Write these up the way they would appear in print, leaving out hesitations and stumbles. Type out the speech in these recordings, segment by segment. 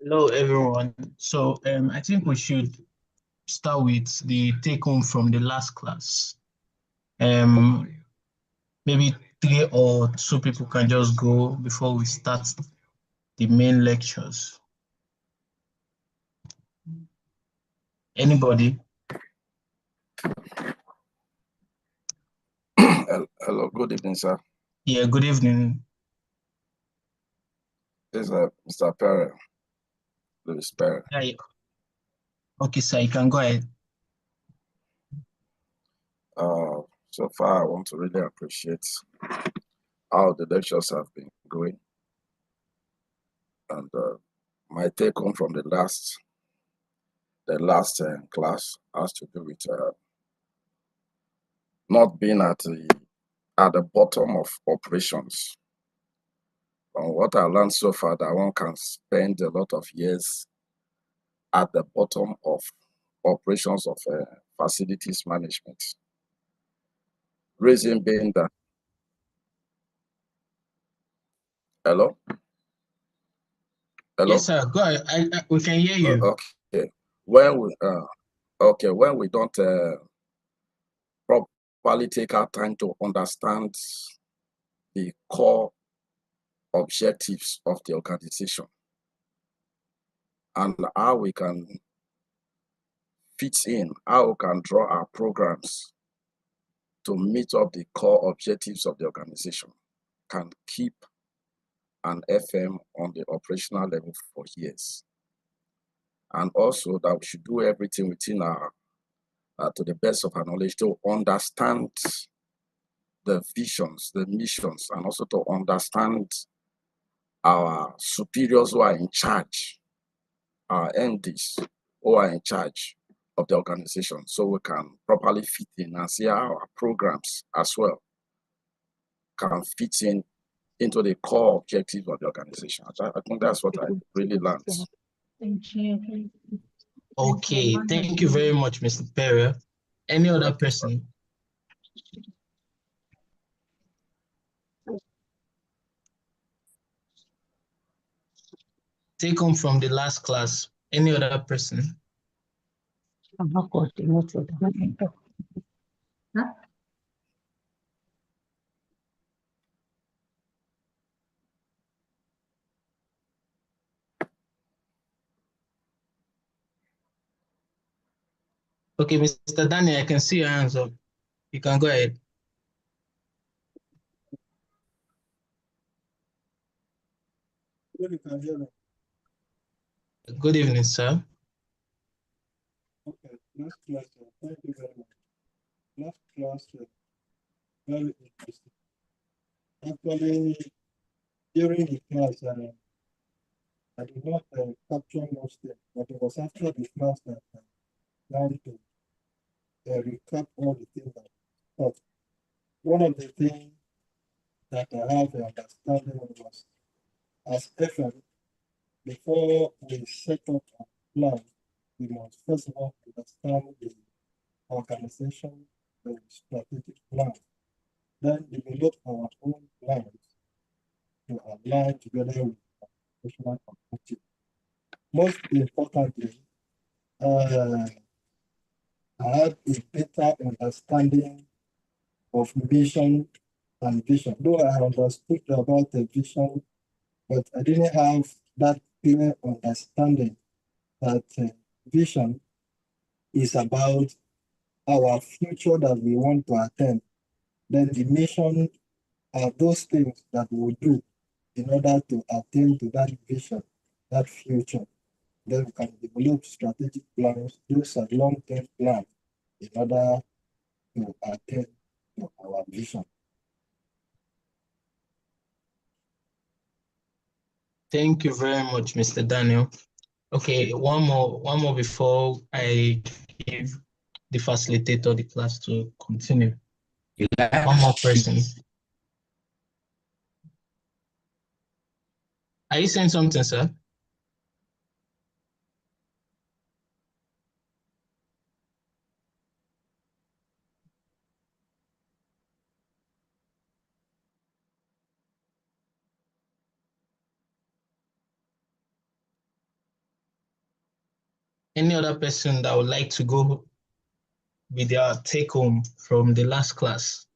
Hello, everyone. I think we should start with the take home from the last class. Um, Maybe three or two people can just go before we start the main lectures. Anybody? Hello, good evening, sir. Yeah, good evening. This is Mr. Perry, Louis Perry. Hi. Okay, sir, you can go ahead. So far, I want to really appreciate how the lectures have been going. And my take home from the last class has to do with not being at the bottom of operations. From what I learned so far, that one can spend a lot of years at the bottom of operations of facilities management. Reason being that, hello? Hello? Yes, sir, go ahead. We can hear you. Okay. When we don't properly take our time to understand the core objectives of the organization and how we can fit in, how we can draw our programs to meet up the core objectives of the organization, can keep an FM on the operational level for years. And also that we should do everything within our, to the best of our knowledge, to understand the visions, the missions, and also to understand our superiors who are in charge, our MDs who are in charge of the organization, so we can properly fit in and see how our programs as well can fit in into the core objectives of the organization. I think that's what I really learned. Okay, thank you very much, Mr. Perry. Any other person? Take home from the last class. Any other person? Okay, Mr. Daniel, I can see your hands up. You can go ahead. Good evening, sir. Okay, last class, thank you very much. Last class, very interesting. Actually, during the class, I did not capture most things, but it was after the class that I learned to recap all the things that I taught. One of the things that I have an understanding was as FM, before we set up a plan, we must first of all understand the organization, the strategic plan, then develop our own plans to align together with operational objectives. Most importantly, I had a better understanding of mission and vision. Though I understood about the vision, but I didn't have that clear understanding that vision is about our future that we want to attain. Then the mission are those things that we will do in order to attain to that vision, that future. Then we can develop strategic plans, those are long-term plans in order to attain to our vision. Thank you very much, Mr. Daniel. Okay, one more before I give the facilitator the class to continue. One more person. Are you saying something, sir? Any other person that would like to go with their take home from the last class?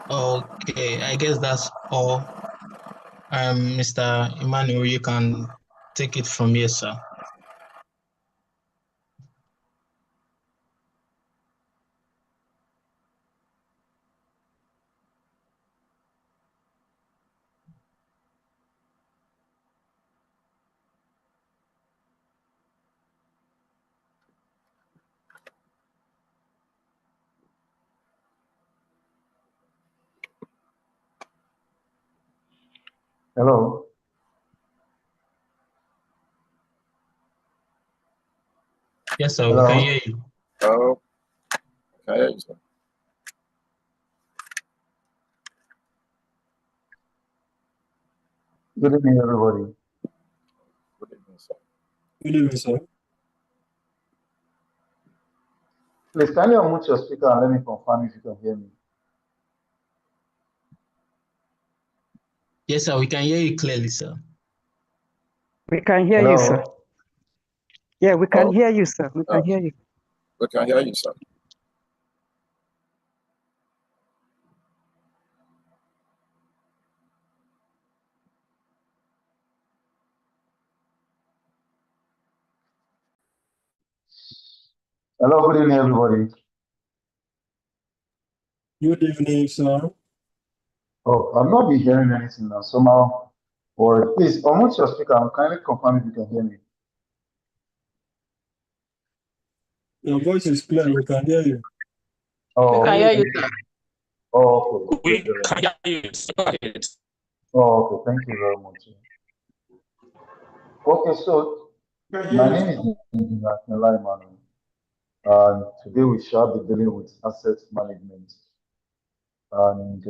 Okay, I guess that's all. Mr. Emmanuel, you can take it from here, sir. Hello. Yes, sir, we Hello. can hear you. Oh, can I hear you, sir? Good evening, everybody. Good evening, sir. Good evening, sir. Please kindly unmute your speaker and let me confirm if you can hear me. Yes, sir, we can hear you clearly, sir. We can hear you, sir. Hello. Yeah, we can Oh. hear you, sir. We can hear you. We can hear you, sir. Hello, good evening, everybody. Good evening, sir. Oh, I'm not be hearing anything now. Somehow, or please unmute your speaker and kindly confirm if you can hear me. Your voice is clear. We can hear you. Oh, We can hear you, sir. Oh, okay. We Great, very can much. hear you. Go ahead. Oh, okay. Thank you very much. Okay, so my name is Engineer Emmanuel, and today we shall be dealing with asset management. And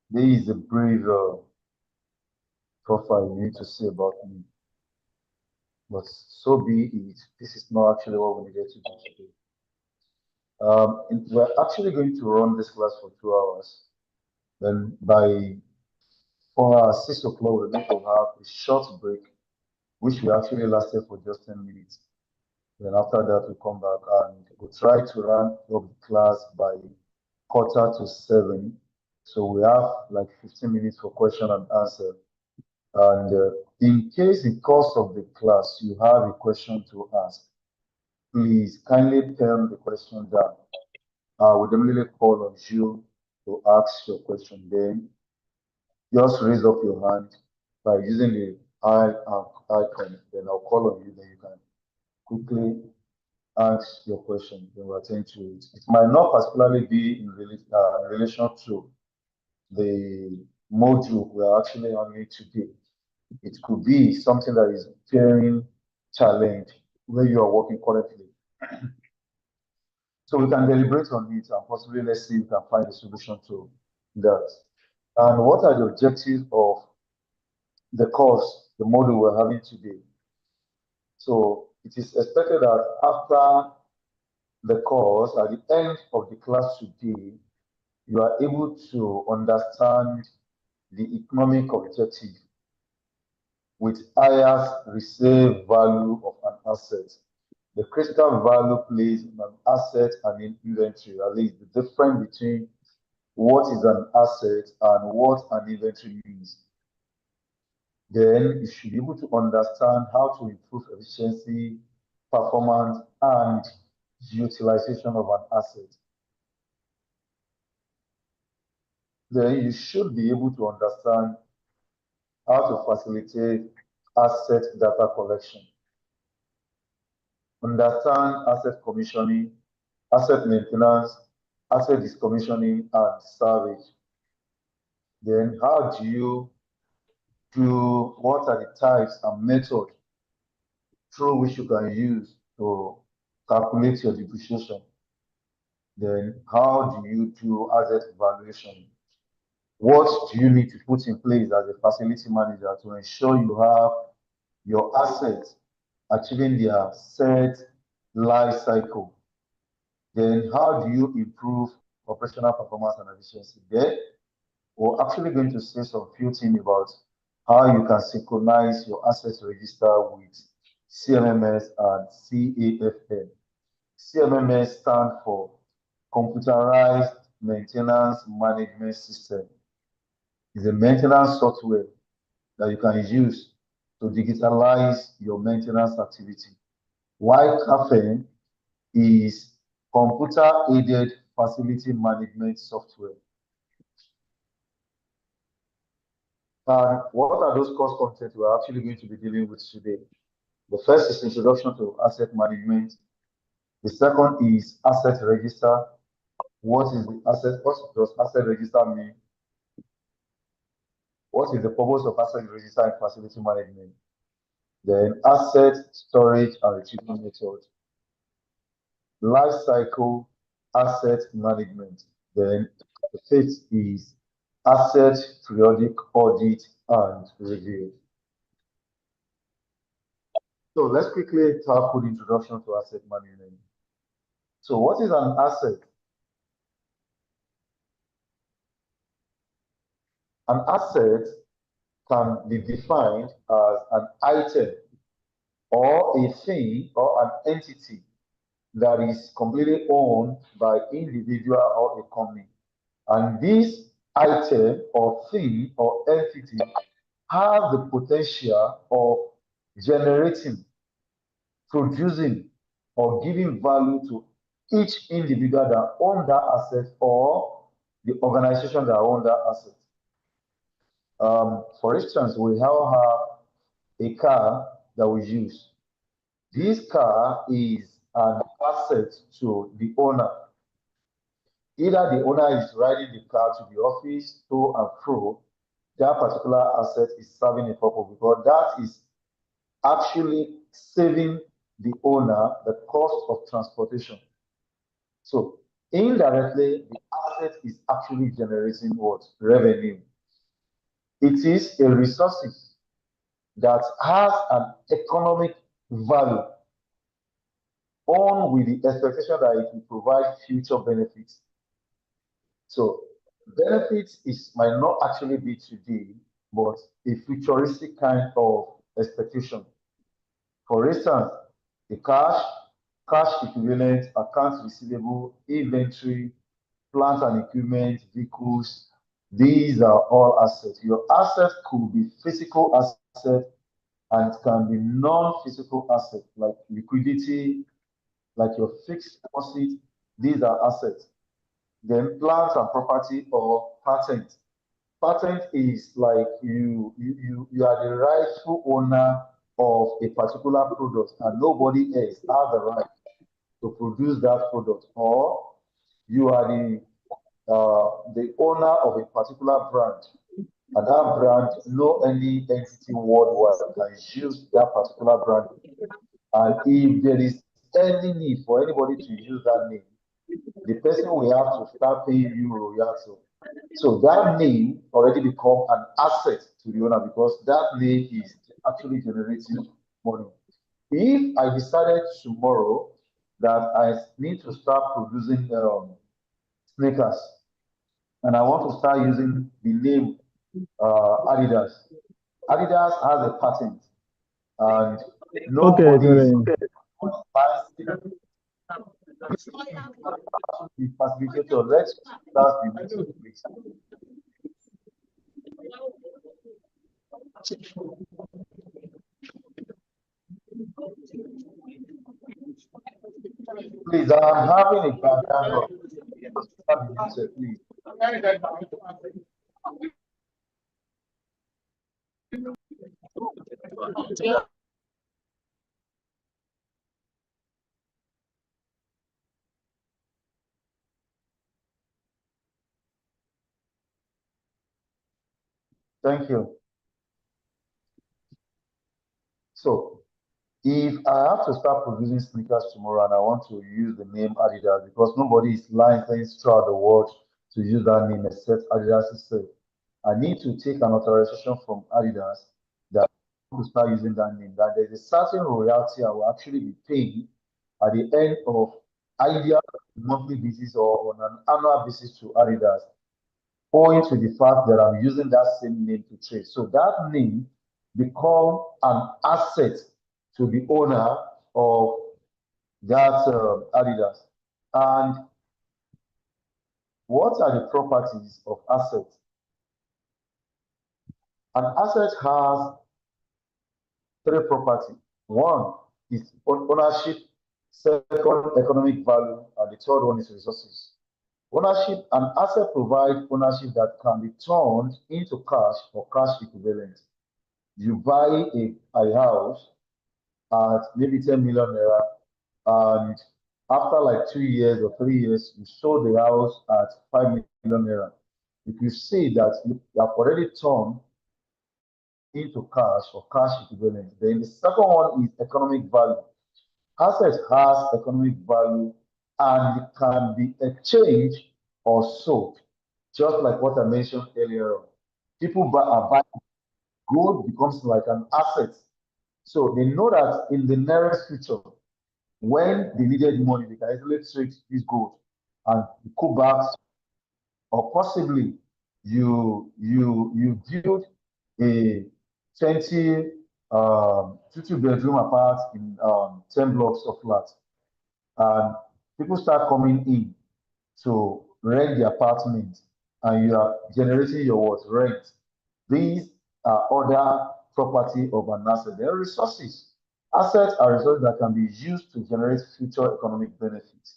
there is a brief profile you need to say about me. But so be it. This is not actually what we needed to do today. We're actually going to run this class for 2 hours. Then for 6 o'clock, we're going to have a short break, which will actually lasted for just 10 minutes. Then after that, we come back and we'll try to run up the class by 6:45. So we have like 15 minutes for question and answer. And in case in course of the class, you have a question to ask, please kindly pen the question down. I will immediately call on you to ask your question. Then just raise up your hand by using the icon. Then I'll call on you. Then you can quickly ask your question. Then we'll attend to it. It might not particularly be in relation to the module we're actually on today. It could be something that is very challenge where you are working currently. So we can deliberate on it and possibly let's see if we can find a solution to that. And what are the objectives of the course, the module we're having today? So it is expected that after the course, at the end of the class today, you are able to understand the economic objective with highest received value of an asset. The critical value plays in an asset and in inventory, at least the difference between what is an asset and what an inventory means. Then you should be able to understand how to improve efficiency, performance, and utilization of an asset. Then you should be able to understand how to facilitate asset data collection, understand asset commissioning, asset maintenance, asset decommissioning, and salvage. Then how do you what are the types and methods through which you can use to calculate your depreciation? Then how do you do asset valuation? What do you need to put in place as a facility manager to ensure you have your assets achieving their set life cycle? Then how do you improve operational performance and efficiency? Then we're actually going to say some few things about how you can synchronize your assets register with CMMS and CAFM. CMMS stand for Computerized Maintenance Management System. It's a maintenance software that you can use to digitalize your maintenance activity. While CAFM is computer-aided facility management software. And what are those course contents we're actually going to be dealing with today? The first is introduction to asset management. The second is asset register. What is the asset? What does asset register mean? What is the purpose of asset register in facility management? Then asset storage and retrieval method. Life cycle asset management. Then the fifth is asset periodic audit and review. So let's quickly tackle the introduction to asset management. So what is an asset? An asset can be defined as an item or a thing or an entity that is completely owned by individual or a company. And this item or thing or entity has the potential of generating, producing, or giving value to each individual that owns that asset or the organization that owns that asset. For instance, we now have a car that we use. This car is an asset to the owner. Either the owner is riding the car to the office, to and fro, that particular asset is serving a purpose because that is actually saving the owner the cost of transportation. So indirectly, the asset is actually generating what? Revenue. It is a resource that has an economic value on with the expectation that it will provide future benefits. So benefits might not actually be today, but a futuristic kind of expectation. For instance, the cash equivalent, accounts receivable, inventory, plant and equipment, vehicles, these are all assets. Your assets could be physical assets and it can be non-physical assets like liquidity, like your fixed deposit. These are assets. Then plant and property or patent. Patent is like you are the rightful owner of a particular product and nobody else has the right to produce that product, or you are the owner of a particular brand, and that brand, no any entity worldwide can use that particular brand. And if there is any need for anybody to use that name, the person will have to start paying you royalty. So that name already become an asset to the owner because that name is actually generating money. If I decided tomorrow that I need to start producing sneakers and I want to start using the name Adidas, Adidas has a patent and nobody is the facilitator. Let's start the next please. Please, I'm having a background noise. Please. Thank you. So, If I have to start producing sneakers tomorrow and I want to use the name Adidas because nobody is licensed throughout the world to use that name except Adidas itself, I need to take an authorization from Adidas that I want to start using that name. That there's a certain royalty I will actually be paying at the end of either monthly basis or on an annual basis to Adidas, owing to the fact that I'm using that same name to trade. So that name become an asset to the owner of that Adidas. And what are the properties of assets? An asset has three properties. One is ownership, second, economic value, and the third one is resources. Ownership, an asset provides ownership that can be turned into cash or cash equivalent. You buy a house at maybe 10 million naira, and after like 2 years or 3 years, you sold the house at 5 million naira. If you see that you have already turned into cash or cash equivalent, then the second one is economic value. Asset has economic value and it can be exchanged or sold, just like what I mentioned earlier on. People are buying gold becomes like an asset. So they know that in the nearest future, when they needed money, they can easily trade this gold and go back, or possibly you build a 20 2 bedroom apart in 10 blocks of flats, and people start coming in to rent the apartment, and you are generating your what rent. These are other property of an asset. There are resources. Assets are resources that can be used to generate future economic benefits.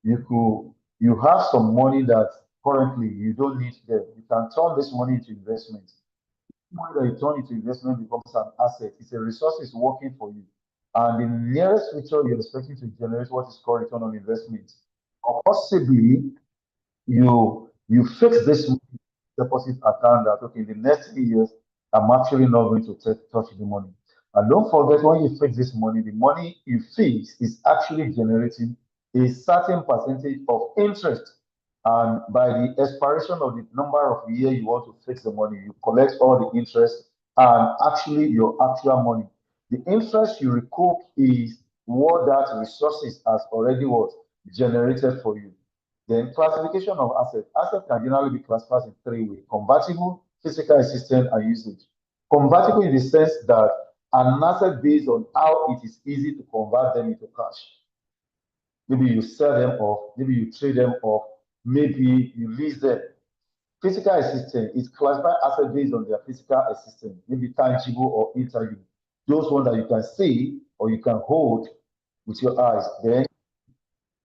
You have some money that currently you don't need them. You can turn this money into investment. Money that you turn into investment becomes an asset. It's a resource is working for you. And in the nearest future, you're expecting to generate what is called return on investment. Or possibly you fix this deposit account that okay, in the next 3 years, I'm actually not going to touch the money. And don't forget, when you fix this money, the money you fix is actually generating a certain percentage of interest. And by the expiration of the number of years you want to fix the money, you collect all the interest and actually your actual money. The interest you recoup is what that resources has already what generated for you. Then classification of assets. Assets can generally be classified in three ways: convertible, physical existence, and usage. Convertible in the sense that an asset based on how it is easy to convert them into cash. Maybe you sell them off, maybe you trade them off, maybe you lease them. Physical existence is classified asset based on their physical existence, maybe tangible or intangible. Those ones that you can see or you can hold with your eyes. Then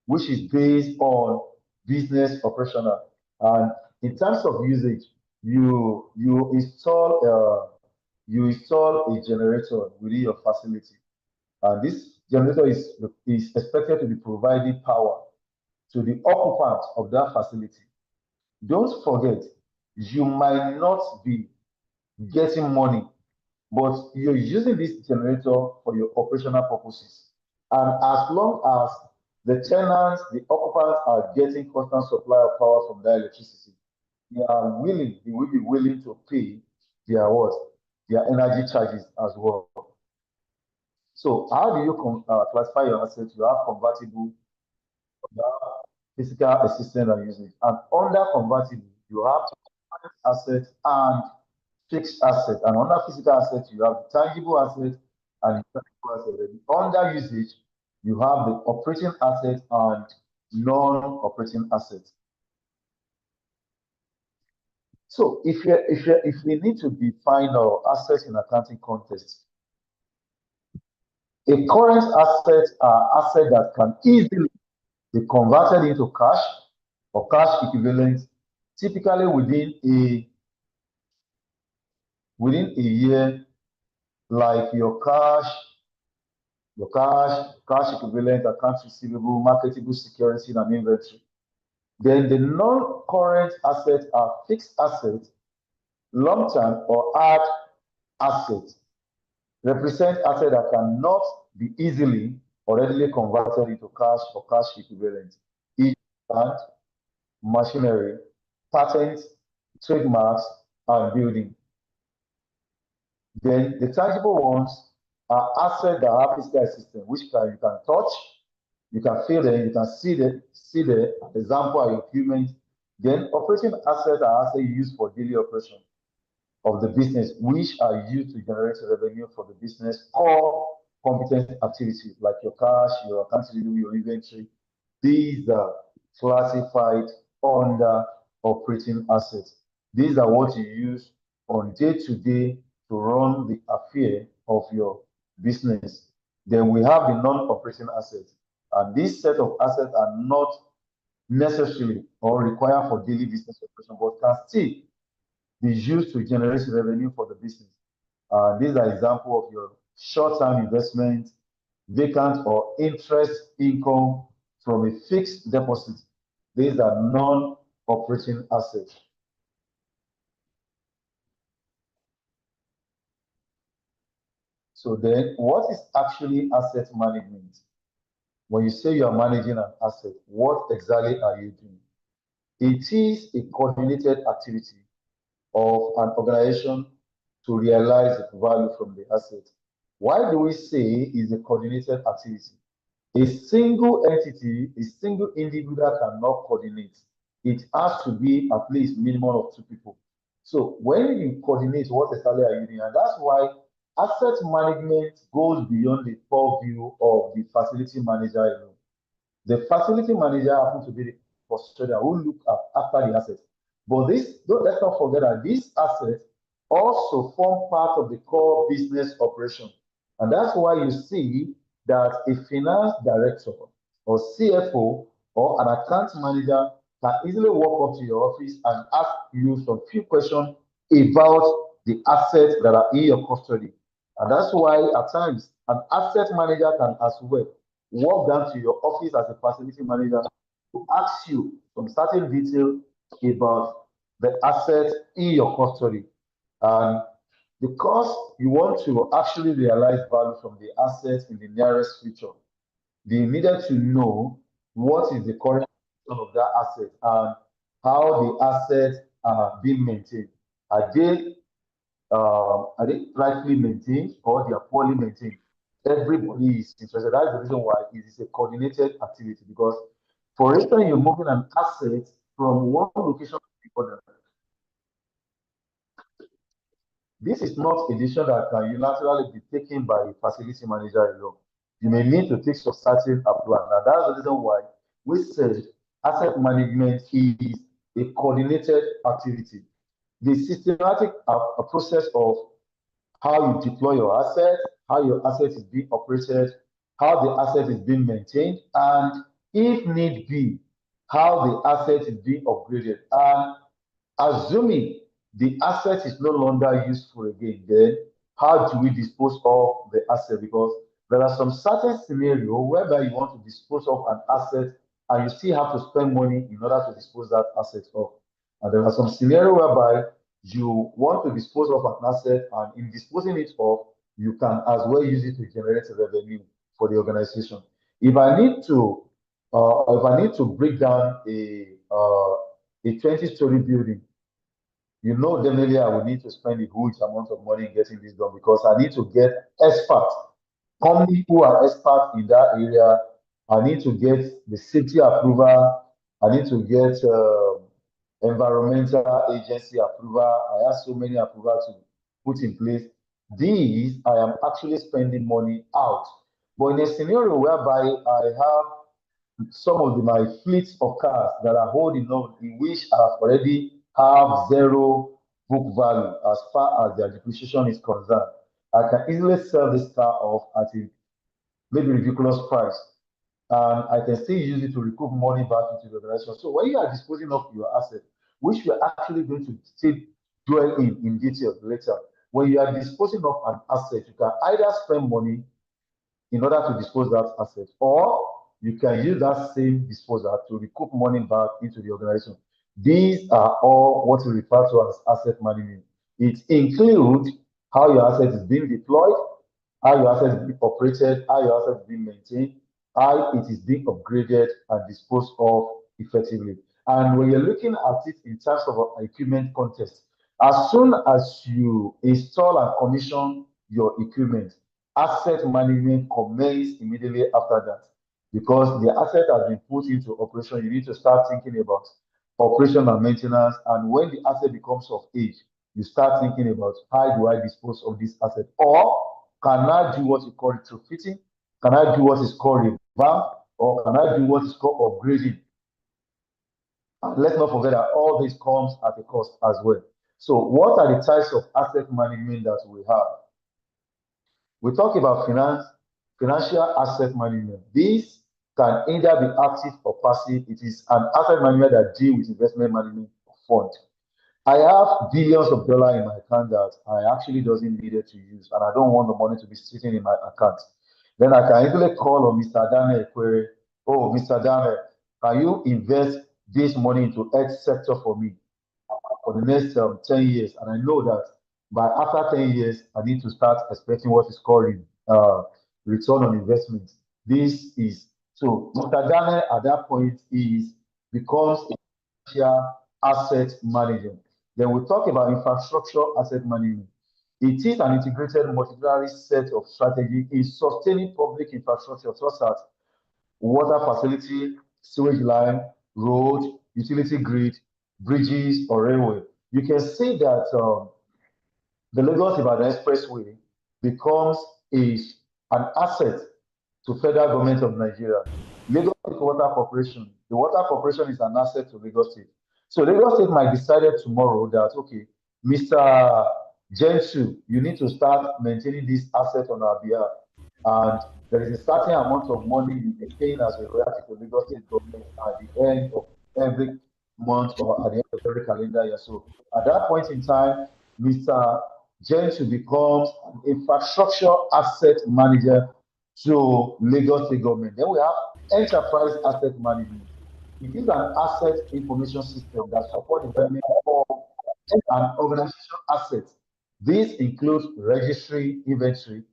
which is based on business operational. And in terms of usage, you install a generator within your facility, and this generator is expected to be providing power to the occupant of that facility. Don't forget, you might not be getting money, but you're using this generator for your operational purposes. And as long as the tenants, the occupants are getting constant supply of power from that electricity, they will be willing to pay their what? Their energy charges as well. So how do you classify your assets? You have convertible, you have physical assistant and usage. And under convertible, you have assets and fixed asset. And under physical asset, you have tangible asset and intangible asset. Under usage, you have the operating asset and non-operating assets. So if we need to define our assets in accounting context, a current asset are assets that can easily be converted into cash or cash equivalent, typically within a year, like your cash, cash equivalent, accounts receivable, marketable security, and inventory. Then the non-current assets are fixed assets, long-term or hard assets, represent assets that cannot be easily or readily converted into cash or cash equivalent. Each land, machinery, patents, trademarks, and building. Then the tangible ones are assets that have physical existence, which you can touch, you can feel them, you can see the example of equipment. Then operating assets are assets used for daily operation of the business, which are used to generate revenue for the business or competent activities like your cash, your accounts receivable, your inventory. These are classified under operating assets. These are what you use on day-to-day to run the affair of your business. Then we have the non-operating assets. And these set of assets are not necessarily or required for daily business operation, but can still be used to generate revenue for the business. These are examples of your short-term investment, vacant or interest income from a fixed deposit. These are non-operating assets. So then, what is actually asset management? When you say you are managing an asset, what exactly are you doing? It is a coordinated activity of an organization to realize the value from the asset. Why do we say it's a coordinated activity? A single entity, a single individual cannot coordinate. It has to be at least minimum of 2 people. So when you coordinate, what exactly are you doing? And that's why asset management goes beyond the purview of the facility manager alone. The facility manager happens to be the custodian who look after the assets. But let's not forget that these assets also form part of the core business operation. And that's why you see that a finance director or CFO or an account manager can easily walk up to your office and ask you some few questions about the assets that are in your custody. And that's why at times an asset manager can as well walk down to your office as a facility manager to ask you some certain detail about the asset in your custody. And because you want to actually realize value from the assets in the nearest future, they needed to know what is the current condition of that asset and how the assets are being maintained. Are they rightly maintained or they are poorly maintained? Everybody is interested. That's the reason why it is a coordinated activity, because for instance, you're moving an asset from one location to the other. This is not a decision that can unilaterally be taken by a facility manager alone. You may need to take some certain approval. And that's the reason why we said asset management is a coordinated activity. The systematic process of how you deploy your asset, how your asset is being operated, how the asset is being maintained, and if need be, how the asset is being upgraded. And assuming the asset is no longer useful again, then how do we dispose of the asset? Because there are some certain scenarios whereby you want to dispose of an asset and you still have to spend money in order to dispose that asset of. And there are some scenarios whereby you want to dispose of an asset, and in disposing it off, you can as well use it to generate revenue for the organization. If I need to break down a 20-story building, you know definitely I will need to spend a huge amount of money in getting this done, because I need to get experts, companies who are experts in that area. I need to get the safety approval. I need to get environmental agency approval. I have so many approvals to put in place. These I am actually spending money out. But in a scenario whereby I have some of my fleets of cars that are holding on, in which I already have zero book value as far as their depreciation is concerned, I can easily sell this car off at a maybe ridiculous price, and I can still use it to recoup money back into the organization. So when you are disposing of your asset, which we are actually going to still dwell in detail later, when you are disposing of an asset, you can either spend money in order to dispose that asset, or you can use that same disposal to recoup money back into the organization. These are all what we refer to as asset management. It includes how your asset is being deployed, how your assets being operated, how your assets being maintained, how it is being upgraded and disposed of effectively. And when you're looking at it in terms of an equipment context, as soon as you install and commission your equipment, asset management commences immediately after that. Because the asset has been put into operation, you need to start thinking about operation and maintenance. And when the asset becomes of age, you start thinking about how do I dispose of this asset? Or can I do what you call retrofitting? Can I do what is called revamp? Or can I do what is called upgrading? And let's not forget that all this comes at a cost as well. So, what are the types of asset management that we have? We talk about financial asset management. This can either be active or passive. It is an asset management that deals with investment management fund. I have billions of dollars in my account that I actually doesn't need it to use, and I don't want the money to be sitting in my account. Then I can easily call on Mr. Daniel query. Oh, Mr. Daniel, can you invest this money into X sector for me for the next 10 years? And I know that by after 10 years, I need to start expecting what is called return on investment. This is so Mr. Daniel at that point is becomes a financial asset manager. Then we talk about infrastructure asset management. It is an integrated multidisciplinary set of strategy in sustaining public infrastructure such as water facility, sewage line, road, utility grid, bridges, or railway. You can see that the Lagos-Ibadan Expressway becomes an asset to federal government of Nigeria. Lagos State Water Corporation, the water corporation is an asset to Lagos State. So Lagos State might decide tomorrow that, okay, Mr. Gensu, you need to start maintaining this asset on our behalf. And there is a certain amount of money you be paying as a royalty to Lagos State government at the end of every month or at the end of every calendar year. So at that point in time, Mr. Gensu becomes an infrastructure asset manager to Lagos State government. Then we have enterprise asset management. It is an asset information system that supports development of an organization assets. This includes registry, inventory.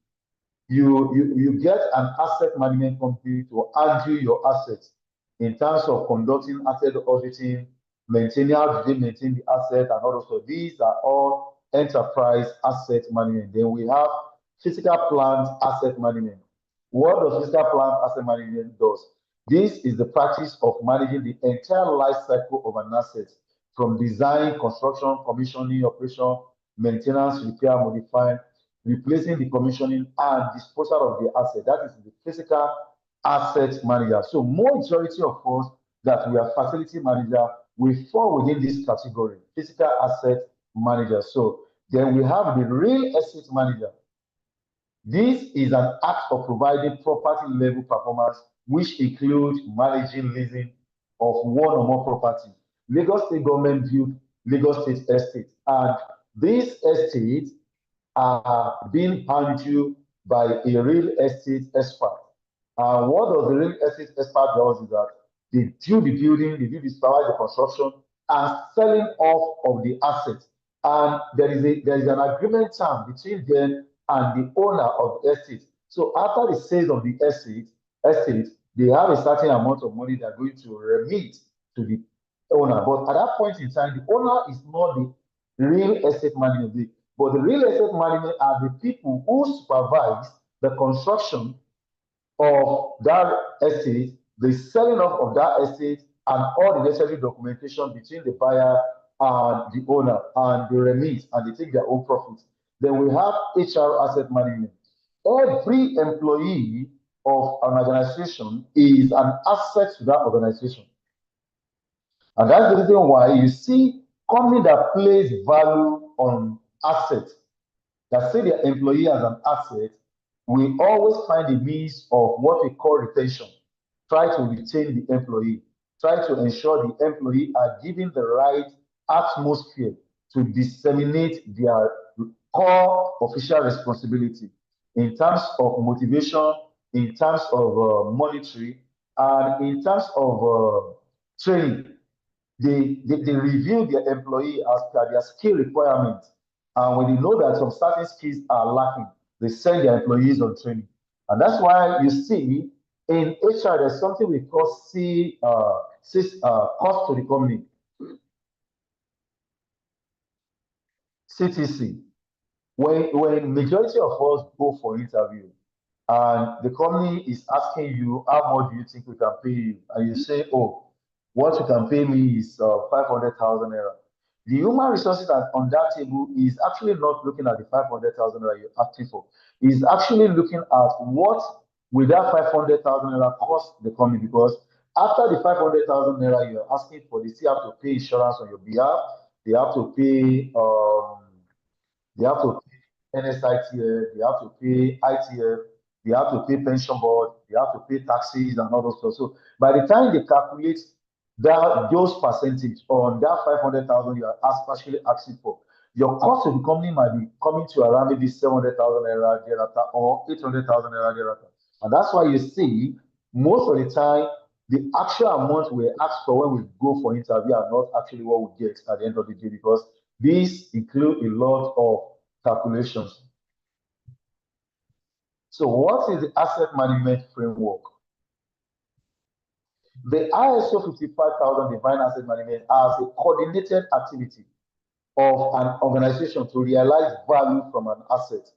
You get an asset management company to handle your assets in terms of conducting asset auditing, maintaining how do they maintain the asset and all those. So these are all enterprise asset management. Then we have physical plant asset management. What does physical plant asset management does? This is the practice of managing the entire life cycle of an asset from design, construction, commissioning, operation, maintenance, repair, modifying, replacing the commissioning and disposal of the asset. That is the physical asset manager. So majority of us that we are facility manager, we fall within this category, physical asset manager. So then we have the real estate manager. This is an act of providing property level performance, which includes managing leasing of one or more property. Lagos State government built Lagos State Estate, and these estates are being handled by a real estate expert. And what does the real estate expert does is that they do the building, they do the supervise the construction, and selling off of the assets. And there is an agreement term between them and the owner of the estate. So after the sales of the estate, they have a certain amount of money they're going to remit to the owner. But at that point in time, the owner is not the real estate manager, but the real estate manager are the people who supervise the construction of that estate, the selling off of that estate, and all the necessary documentation between the buyer and the owner, and the remit, and they take their own profits. Then we have HR asset management. Every employee of an organization is an asset to that organization. And that's the reason why you see company that place value on assets, that see their employee as an asset, we always find a means of what we call retention. Try to retain the employee. Try to ensure the employee are given the right atmosphere to disseminate their core official responsibility in terms of motivation, in terms of monetary, and in terms of training. They review their employee as per their skill requirements. And when they know that some certain skills are lacking, they send their employees on training. And that's why you see in HR, there's something we call cost to the company, CTC. When majority of us go for interview and the company is asking you, how much do you think we can pay you? And you say, oh, what you can pay me is 500,000 naira. The human resources on that table is actually not looking at the 500,000 naira you're asking for. Is actually looking at what will that 500,000 naira cost the company, because after the 500,000 naira you're asking for, they still have to pay insurance on your behalf. They have to pay NSITF, they have to pay ITF, they have to pay pension board, they have to pay taxes and all those stuff. So by the time they calculate those percentage on that 500,000 you are actually asking for, your cost to the company might be coming to around maybe 700,000 naira thereafter or 800,000 naira thereafter. And that's why you see most of the time the actual amount we ask for when we go for interview are not actually what we get at the end of the day, because these include a lot of calculations. So what is the asset management framework? The ISO 55000 defines asset management as a coordinated activity of an organization to realize value from an asset.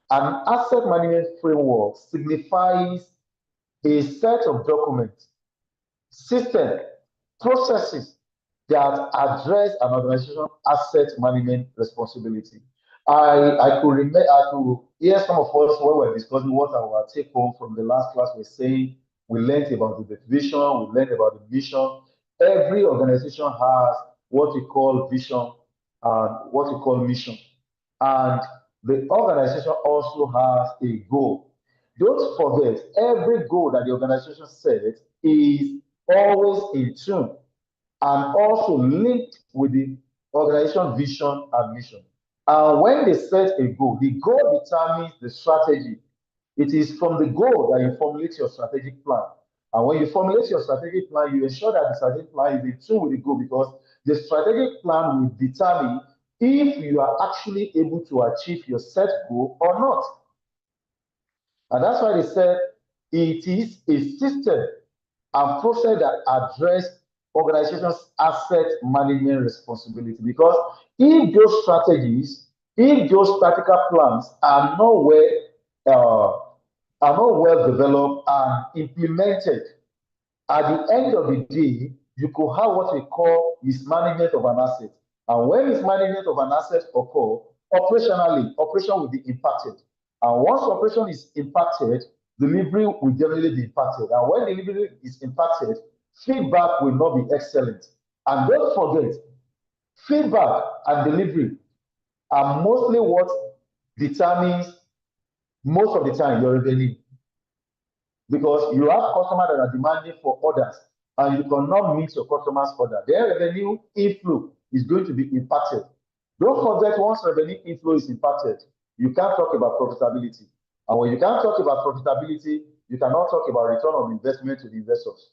An asset management framework signifies a set of documents, systems, processes that address an organization's asset management responsibility. I could hear some of us when we were discussing what our take home from the last class was saying. We learned about the vision, we learned about the mission. Every organization has what we call vision and what we call mission. And the organization also has a goal. Don't forget, every goal that the organization sets is always in tune and also linked with the organization vision and mission. And when they set a goal, the goal determines the strategy. It is from the goal that you formulate your strategic plan. And when you formulate your strategic plan, you ensure that the strategic plan is in tune with the goal, because the strategic plan will determine if you are actually able to achieve your set goal or not. And that's why they said it is a system and process that address organizations' asset management responsibility. Because if those strategies, if those practical plans are not well developed and implemented, at the end of the day, you could have what we call mismanagement of an asset. And when mismanagement of an asset occurs, operation will be impacted. And once operation is impacted, delivery will generally be impacted. And when delivery is impacted, feedback will not be excellent. And don't forget, feedback and delivery are mostly what determines most of the time your revenue. Because you have customers that are demanding for orders and you cannot meet your customers' order. Their revenue inflow is going to be impacted. Don't forget, once revenue inflow is impacted, you can't talk about profitability. And when you can't talk about profitability, you cannot talk about return on investment to the investors.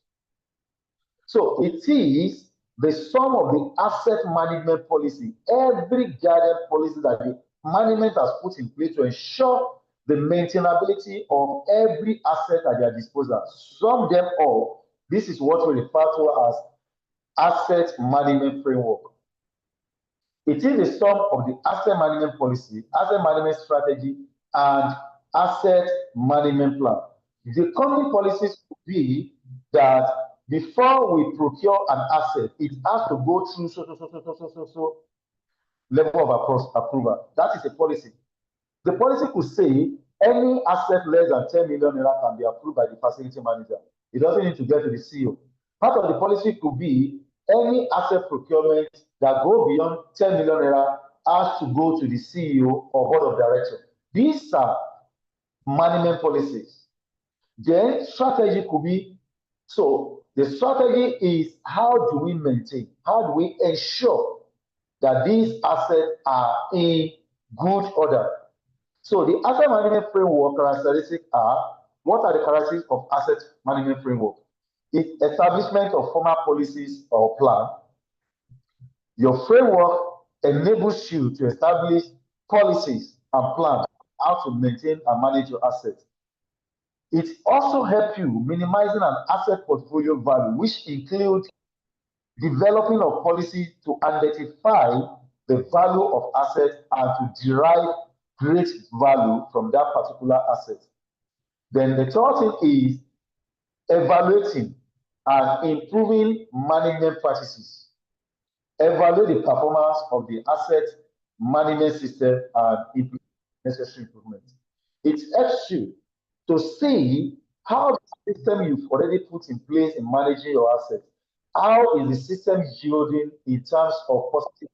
So it is the sum of the asset management policy, every guidance policy that the management has put in place to ensure the maintainability of every asset at their disposal. Sum them all. This is what we refer to as asset management framework. It is the sum of the asset management policy, asset management strategy, and asset management plan. The company policies could be that before we procure an asset, it has to go through so level of approval. That is a policy. The policy could say any asset less than 10 million naira can be approved by the facility manager. It doesn't need to get to the CEO. Part of the policy could be any asset procurement that go beyond 10 million naira has to go to the CEO or board of directors. These are management policies. Then strategy could be, so the strategy is how do we maintain, how do we ensure that these assets are in good order. So the asset management framework characteristics are, what are the characteristics of asset management framework? It's establishment of formal policies or plan. Your framework enables you to establish policies and plans how to maintain and manage your assets. It also helps you minimizing an asset portfolio value, which includes developing a policy to identify the value of assets and to derive great value from that particular asset. Then the third thing is evaluating and improving management practices. Evaluate the performance of the asset management system and implement necessary improvements. It helps you to see how the system you've already put in place in managing your assets, how is the system yielding in terms of positive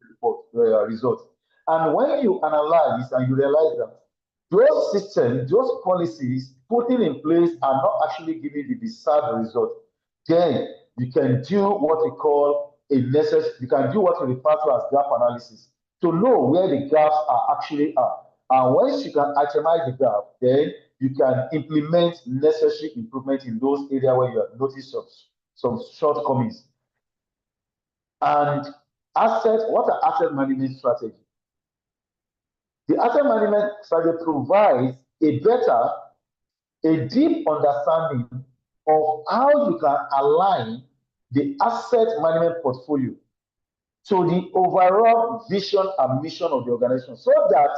results. And when you analyze and you realize that those systems, those policies putting in place are not actually giving the desired result, then you can do what we call a necessary, you can do what we refer to as gap analysis to know where the gaps are actually are. And once you can itemize the gap, then you can implement necessary improvement in those areas where you have noticed some shortcomings. And what are asset management strategy? The asset management strategy provides a deep understanding of how you can align the asset management portfolio to the overall vision and mission of the organization so that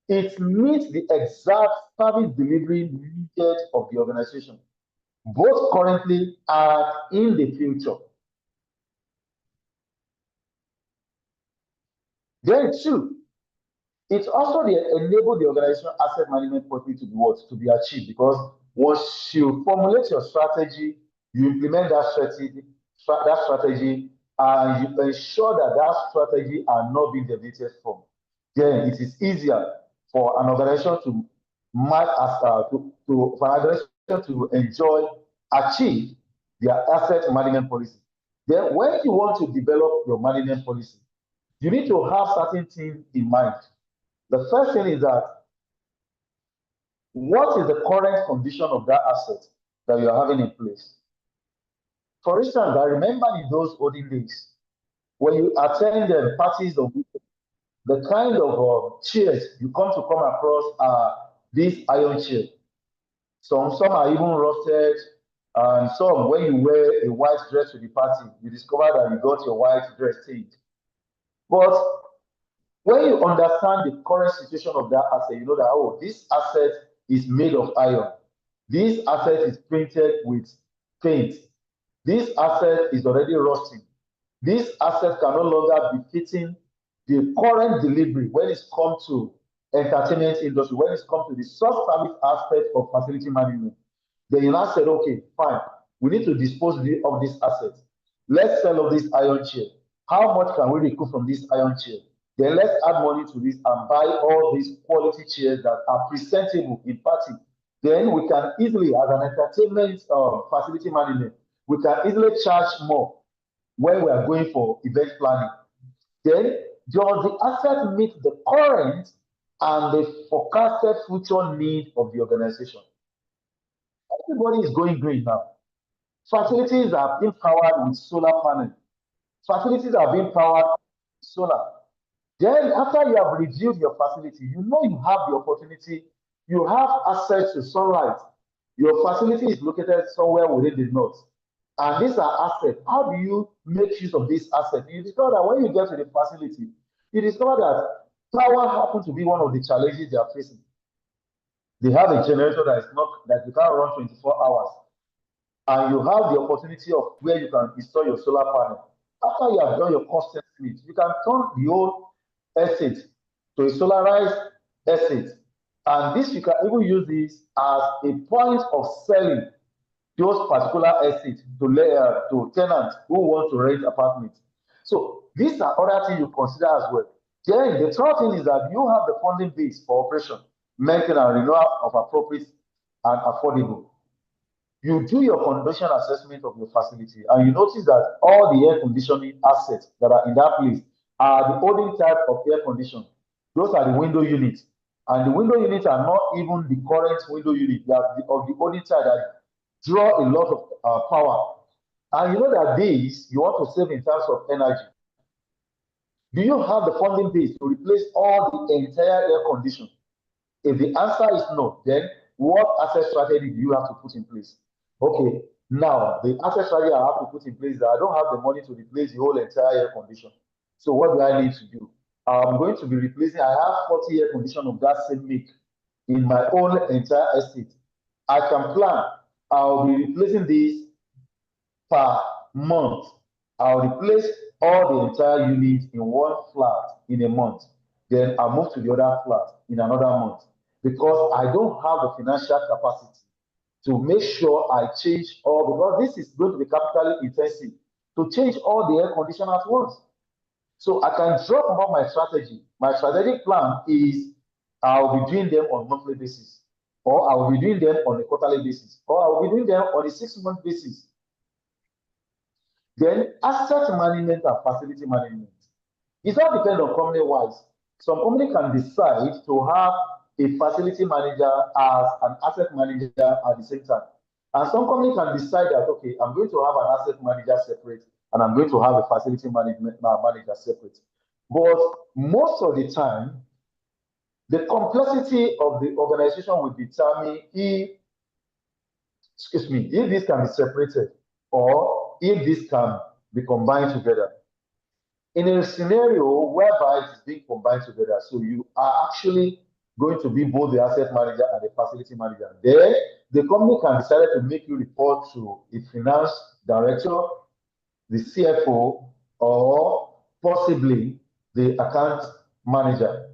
it meets the exact service delivery needed of the organization, both currently and in the future. Then two, it also enables the organizational asset management policy to be what? To be achieved, because once you formulate your strategy, you implement that strategy, and you ensure that that strategy are not being deviated from. Then it is easier for an organization to achieve their asset management policy. Then when you want to develop your management policy, you need to have certain things in mind. The first thing is that what is the current condition of that asset that you are having in place? For instance, I remember in those olden days, when you attend the parties of the kind of chairs you come across are these iron chairs. Some are even rusted, and some, when you wear a white dress to the party, you discover that you got your white dress stained. But when you understand the current situation of that asset, you know that, oh, this asset is made of iron. This asset is printed with paint. This asset is already rusting. This asset can no longer be fitting the current delivery when it comes to entertainment industry, when it comes to the soft service aspect of facility management. Then you now said, okay, fine, we need to dispose of this asset. Let's sell off this iron chair. How much can we recoup from this iron chair? Then let's add money to this and buy all these quality chairs that are presentable in party. Then we can easily, as an entertainment facility management, we can easily charge more when we are going for event planning. Then does the asset meet the current and the forecasted future need of the organization? Everybody is going green now. Facilities are being powered with solar panels. Facilities are being powered with solar. Then after you have reviewed your facility, you know you have the opportunity, you have access to sunlight. Your facility is located somewhere within the north. And these are assets. How do you make use of these assets? You discover that when you get to the facility, you discover that power happens to be one of the challenges they are facing. They have a generator that you can't run 24 hours. And you have the opportunity of where you can install your solar panel. After you have done your cost estimate, you can turn the whole estate to a solarized estate. And this, you can even use this as a point of selling those particular estates to tenants who want to rent apartments. So these are other things you consider as well. Then the third thing is that you have the funding base for operation, maintenance, and renewal of appropriate and affordable. You do your condition assessment of your facility, and you notice that all the air conditioning assets that are in that place are the only type of air conditioning. Those are the window units. And the window units are not even the current window unit. They are of the only type that draw a lot of power. And you know that these, you want to save in terms of energy. Do you have the funding base to replace all the entire air conditioning? If the answer is no, then what asset strategy do you have to put in place? Okay, now the asset strategy I have to put in place is that I don't have the money to replace the whole entire air condition. So what do I need to do? I'm going to be replacing, I have 40 air condition of that same make in my own entire estate. I can plan, I'll be replacing these per month. I'll replace all the entire unit in one flat in a month. Then I'll move to the other flat in another month because I don't have the financial capacity to make sure I change all, because this is going to be capital intensive to change all the air condition at once. So I can drop about my strategy. My strategic plan is I'll be doing them on a monthly basis, or I will be doing them on a quarterly basis, or I will be doing them on a 6-month basis. Then asset management and facility management. It all depends on company wise. Some company can decide to have a facility manager as an asset manager at the same time. And some company can decide that, okay, I'm going to have an asset manager separate and I'm going to have a facility management manager separate. But most of the time, the complexity of the organization will determine if, if this can be separated or if this can be combined together. In a scenario whereby it is being combined together, so you are actually going to be both the asset manager and the facility manager. Then the company can decide to make you report to a finance director, the CFO, or possibly the account manager,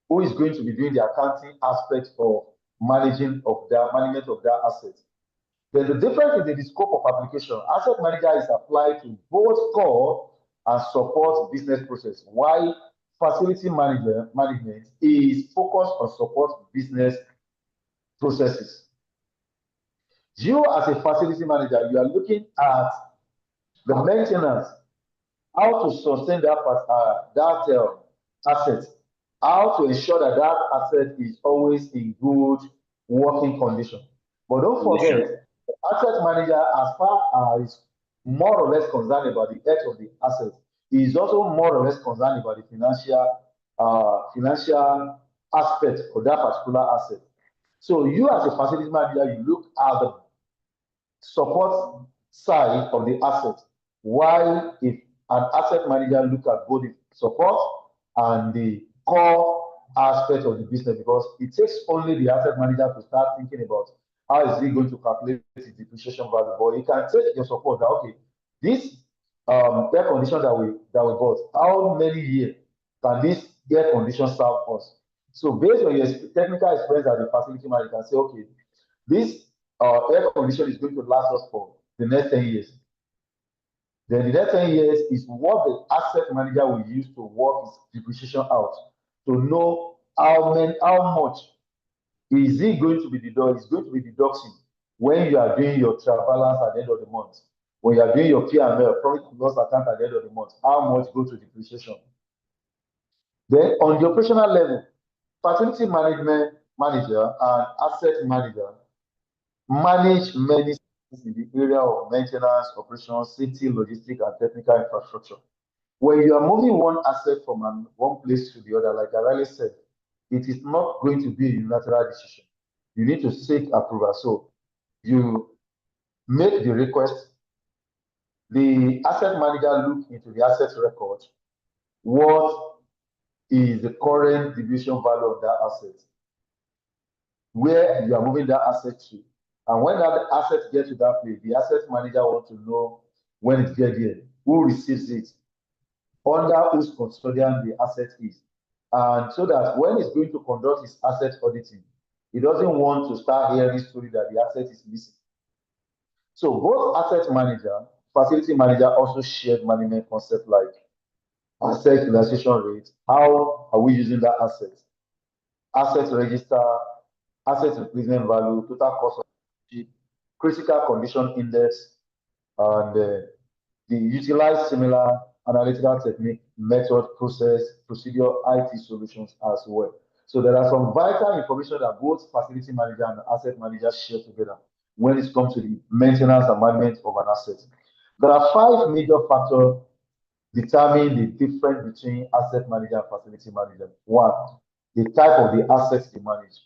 who is going to be doing the accounting aspect of management of that asset. Then the difference in the scope of application. Asset manager is applied to both core and support business process, while facility management is focused on support business processes. You as a facility manager, you are looking at the maintenance, how to sustain that asset, how to ensure that that asset is always in good working condition. But don't forget, the asset manager, as far as more or less concerned about the health of the asset, is also more or less concerned about the financial aspect of that particular asset. So you as a facility manager, you look at the support side of the asset, while if an asset manager look at both the support and the core aspect of the business, because it takes only the asset manager to start thinking about how is he going to calculate his depreciation value. But he can take your support that, okay, this air condition that we bought, how many years can this air condition serve us? So based on your technical experience as a facility manager, you can say, okay, this air condition is going to last us for the next 10 years. Then the next 10 years is what the asset manager will use to work his depreciation out, to know how much is he going to be deducting when you are doing your trial balance at the end of the month, when you are doing your P&L, profit and loss account at the end of the month, how much go to depreciation. Then on the operational level, facility manager and asset manager manage many things in the area of maintenance, operations, safety, logistics, and technical infrastructure. When you are moving one asset from one place to the other, like I already said, it is not going to be a unilateral decision. You need to seek approval. So you make the request. The asset manager look into the asset record. What is the current division value of that asset? Where you are moving that asset to? And when that asset gets to that place, the asset manager wants to know when it gets there, who receives it, under whose custodian the asset is. And so that when he's going to conduct his asset auditing, he doesn't want to start hearing story that the asset is missing. So both asset manager, facility manager also shared management concept like asset utilization rate. How are we using that asset register, asset replacement value, total cost of ownership, critical condition index, and the utilize similar analytical technique, method, process, procedure, IT solutions as well. So there are some vital information that both facility manager and asset manager share together when it comes to the maintenance and management of an asset. There are 5 major factors determining the difference between asset manager and facility manager. 1, the type of the assets they manage.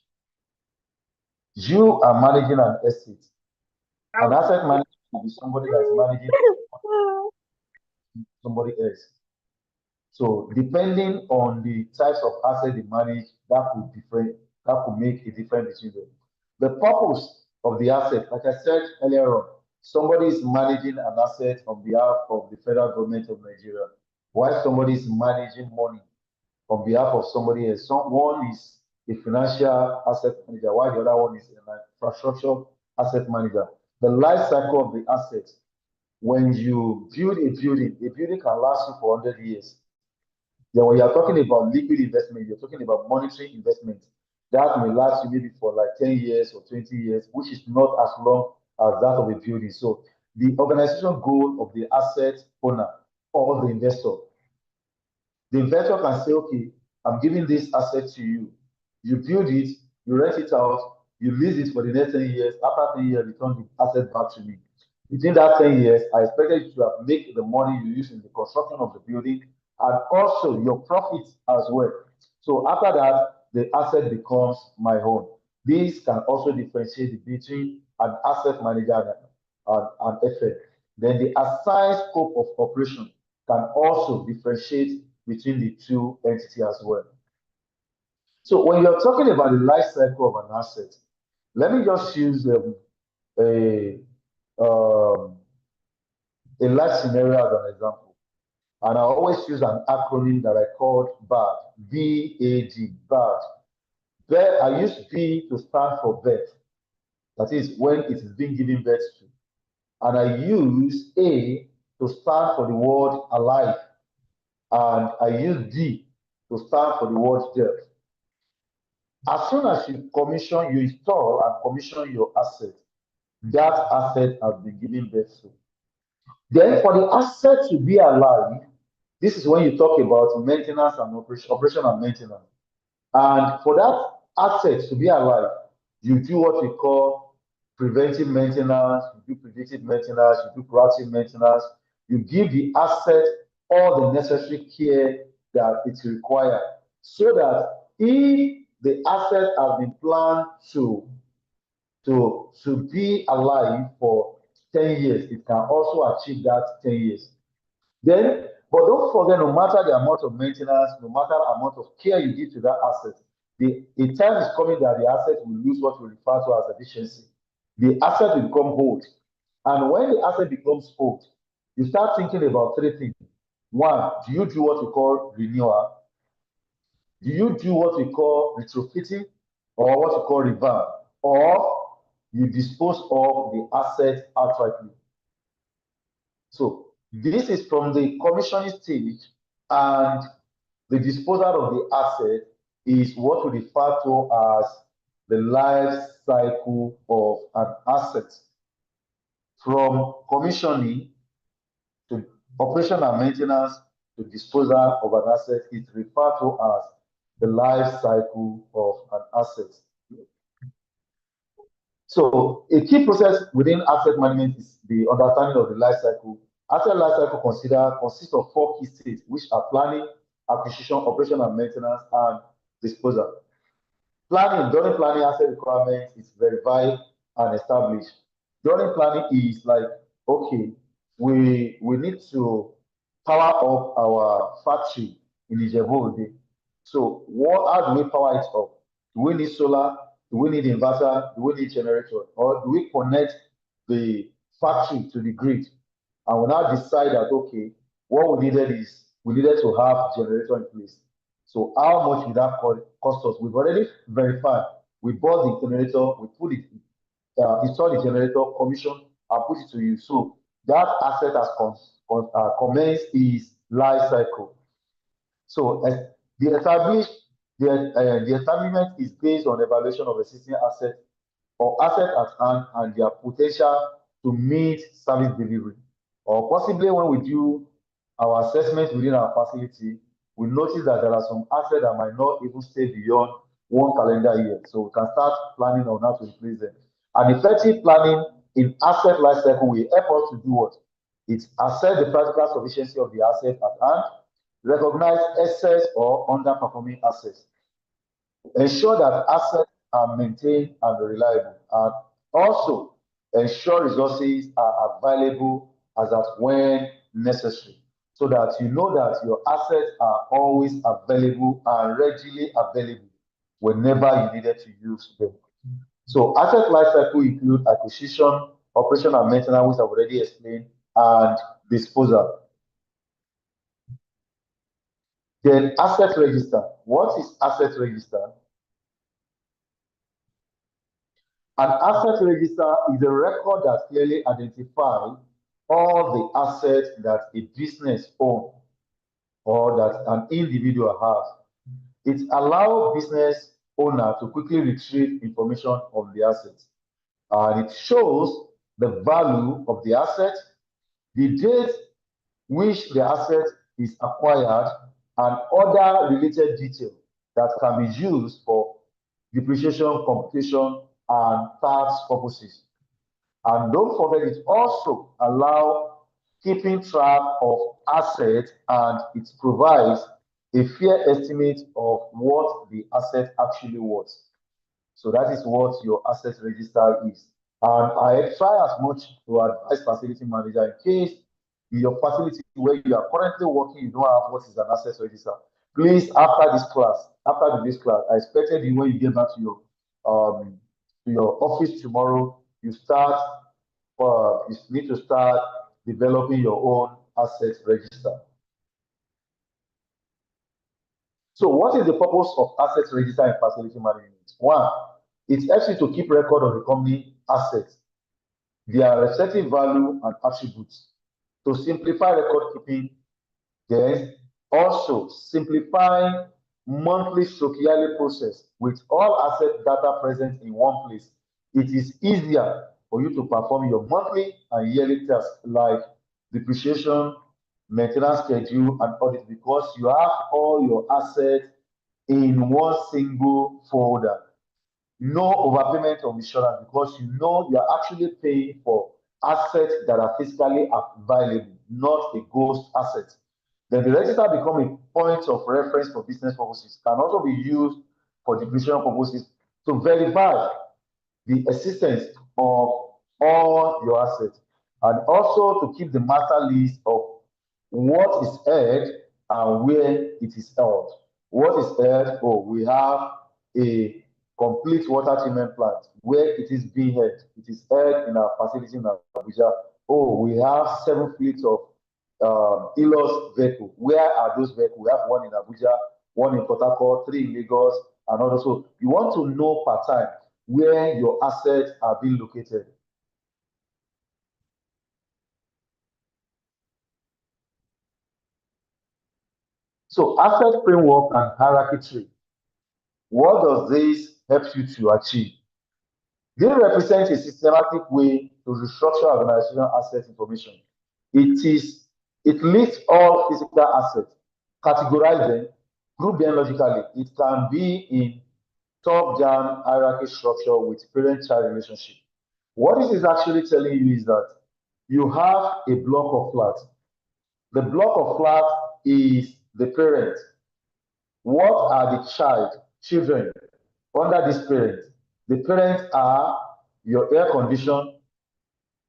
You are managing an asset. An asset manager will be somebody that's managing somebody else. So depending on the types of asset they manage, that could make a difference between them. The purpose of the asset, like I said earlier on, somebody is managing an asset on behalf of the federal government of Nigeria, while somebody is managing money on behalf of somebody else. One is a financial asset manager, while the other one is an infrastructure asset manager. The life cycle of the asset, when you build a building can last you for 100 years. Then when you're talking about liquid investment, you're talking about monetary investment. That may last you maybe for like 10 years or 20 years, which is not as long as that of a building. So the organizational goal of the asset owner or the investor can say, okay, I'm giving this asset to you. You build it, you rent it out, you lease it for the next 10 years. After 10 years, return the asset back to me. Within that 10 years, I expected you to have make the money you use in the construction of the building and also your profits as well. So after that, the asset becomes my own. This can also differentiate between an asset manager and an FM. Then the assigned scope of operation can also differentiate between the two entities as well. So when you're talking about the life cycle of an asset, let me just use a life scenario as an example. And I always use an acronym that I called BAD, B-A-D, BAD. I use B to stand for birth. That is when it is being given birth to. And I use A to stand for the word alive. And I use D to stand for the word death. As soon as you install and commission your asset, that asset has been given birth to. Then for the asset to be alive, this is when you talk about maintenance and operation and maintenance. And for that asset to be alive, you do what we call preventive maintenance, you do predictive maintenance, you do proactive maintenance, you give the asset all the necessary care that it requires so that if the asset has been planned to be alive for 10 years, it can also achieve that 10 years. Then, but don't forget, no matter the amount of maintenance, no matter the amount of care you give to that asset, a time is coming that the asset will lose what we refer to as efficiency. The asset will become old. And when the asset becomes old, you start thinking about three things. One, do you do what we call renewal? Do you do what we call retrofitting or what we call revamp? Or you dispose of the asset outrightly? So this is from the commissioning stage, and the disposal of the asset is what we refer to as the life cycle of an asset. From commissioning to operation and maintenance to disposal of an asset is referred to as the life cycle of an asset. So a key process within asset management is the understanding of the life cycle. Asset life cycle consists of 4 key stages, which are planning, acquisition, operation and maintenance, and disposal. During planning, asset requirements is verified and established. During planning is like, okay, we need to power up our factory in Ijebu. So how do we power it up? Do we need solar? Do we need inverter? Do we need generator? Or do we connect the factory to the grid? And we now decide that, okay, what we needed to have generator in place. So how much would that cost us? We've already verified. We bought the generator, we put it, installed the generator, commission, and put it to use. So that asset has commenced its life cycle. So the establishment is based on evaluation of existing assets or asset at hand and their potential to meet service delivery. Or possibly when we do our assessment within our facility, we notice that there are some assets that might not even stay beyond 1 calendar year. So we can start planning on how to replace them. And effective planning in asset life cycle will help us to do what? It assess the practical sufficiency of the asset at hand, recognize excess or underperforming assets. ensure that assets are maintained and reliable, and also ensure resources are available as at when necessary, so that you know that your assets are always available and readily available whenever you needed to use them. So asset lifecycle include acquisition, operation and maintenance, which I've already explained, and disposal. Then asset register. What is asset register? An asset register is a record that clearly identifies all the assets that a business owns or that an individual has. It allows business owner to quickly retrieve information on the assets. And it shows the value of the asset, the date which the asset is acquired, and other related details that can be used for depreciation, computation, and tax purposes. And don't forget, it also allows keeping track of assets, and it provides a fair estimate of what the asset actually worth. So that is what your asset register is. And I try as much to advise facility manager in case in your facility where you are currently working, you don't have what is an asset register. Please, after this class, I expected you when you get back to your office tomorrow, you need to start developing your own asset register. So what is the purpose of asset register in facility management? One, it helps you to keep record of the company assets, their respective value and attributes, to simplify record keeping, then also simplifying monthly stroke yearly process with all asset data present in one place. It is easier for you to perform your monthly and yearly tasks like depreciation, maintenance schedule, and audit because you have all your assets in one single folder. No overpayment of insurance because you know you are actually paying for assets that are physically available, not a ghost asset. Then the register becomes a point of reference for business purposes, can also be used for depreciation purposes to verify the existence of all your assets, and also to keep the master list of what is held and where it is held. What is held? Oh, we have a complete water treatment plant where it is being held. It is held in our facility in Abuja. Oh, we have 7 fleets of ELOS vehicle. Where are those vehicles? We have one in Abuja, one in Port Harcourt, 3 in Lagos, and also you want to know per time where your assets are being located. So asset framework and hierarchy tree. What does this help you to achieve? They represent a systematic way to restructure organizational asset information. It lists all physical assets, categorize them, group them logically. It can be in top-down hierarchy structure with parent-child relationship. What this is actually telling you is that you have a block of flats. The block of flats is the parent. What are the children under this parent? The parents are your air condition,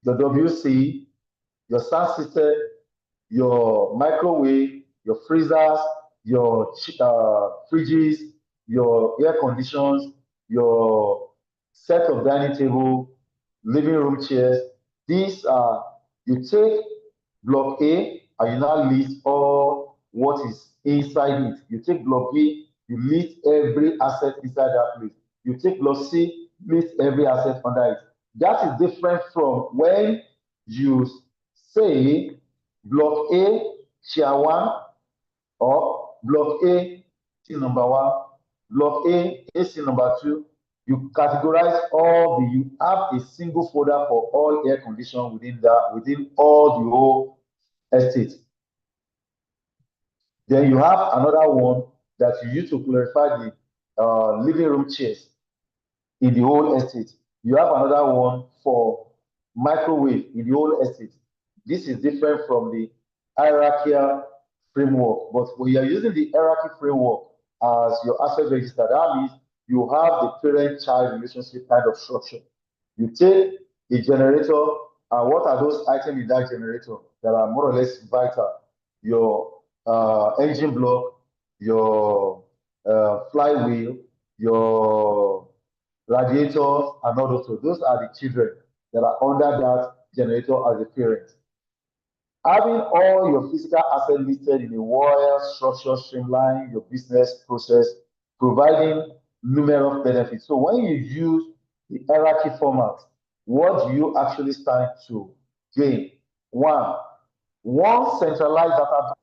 your WC, your sound system, your microwave, your freezers, your fridges, your air conditions, your set of dining table, living room chairs. These are, you take block A and you now list all what is inside it. You take block B, you list every asset inside that place. You take block C, list every asset under it. That is different from when you say block A, tier 1, or block A, AC number 1, block A, AC number 2. You categorize all you have a single folder for all air condition within all the whole estate. Then you have another one that you use to clarify the living room chairs in the whole estate. You have another one for microwave in the whole estate. This is different from the hierarchical framework. But when you are using the hierarchy framework as your asset register, that means you have the parent-child relationship kind of structure. You take a generator, and what are those items in that generator that are more or less vital? Your engine block, your flywheel, your radiators, and all those. So those are the children that are under that generator as a parent. Having all your physical assets listed in a well structured streamline your business process, providing numerous benefits. So when you use the hierarchy format, what do you actually stand to gain? One centralized data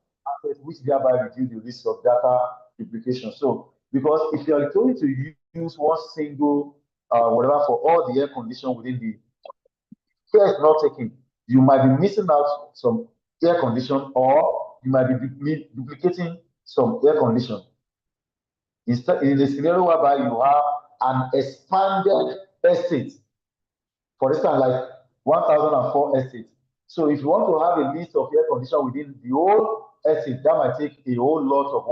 asset, which thereby reduce the risk of data duplication. So because if you are going to use one single whatever for all the air condition within the care is not taken, you might be missing out some air condition, or you might be duplicating some air condition. Instead, in a scenario whereby you have an expanded estate, for instance, like 1004 estate. So if you want to have a list of air condition within the whole estate, that might take a whole lot of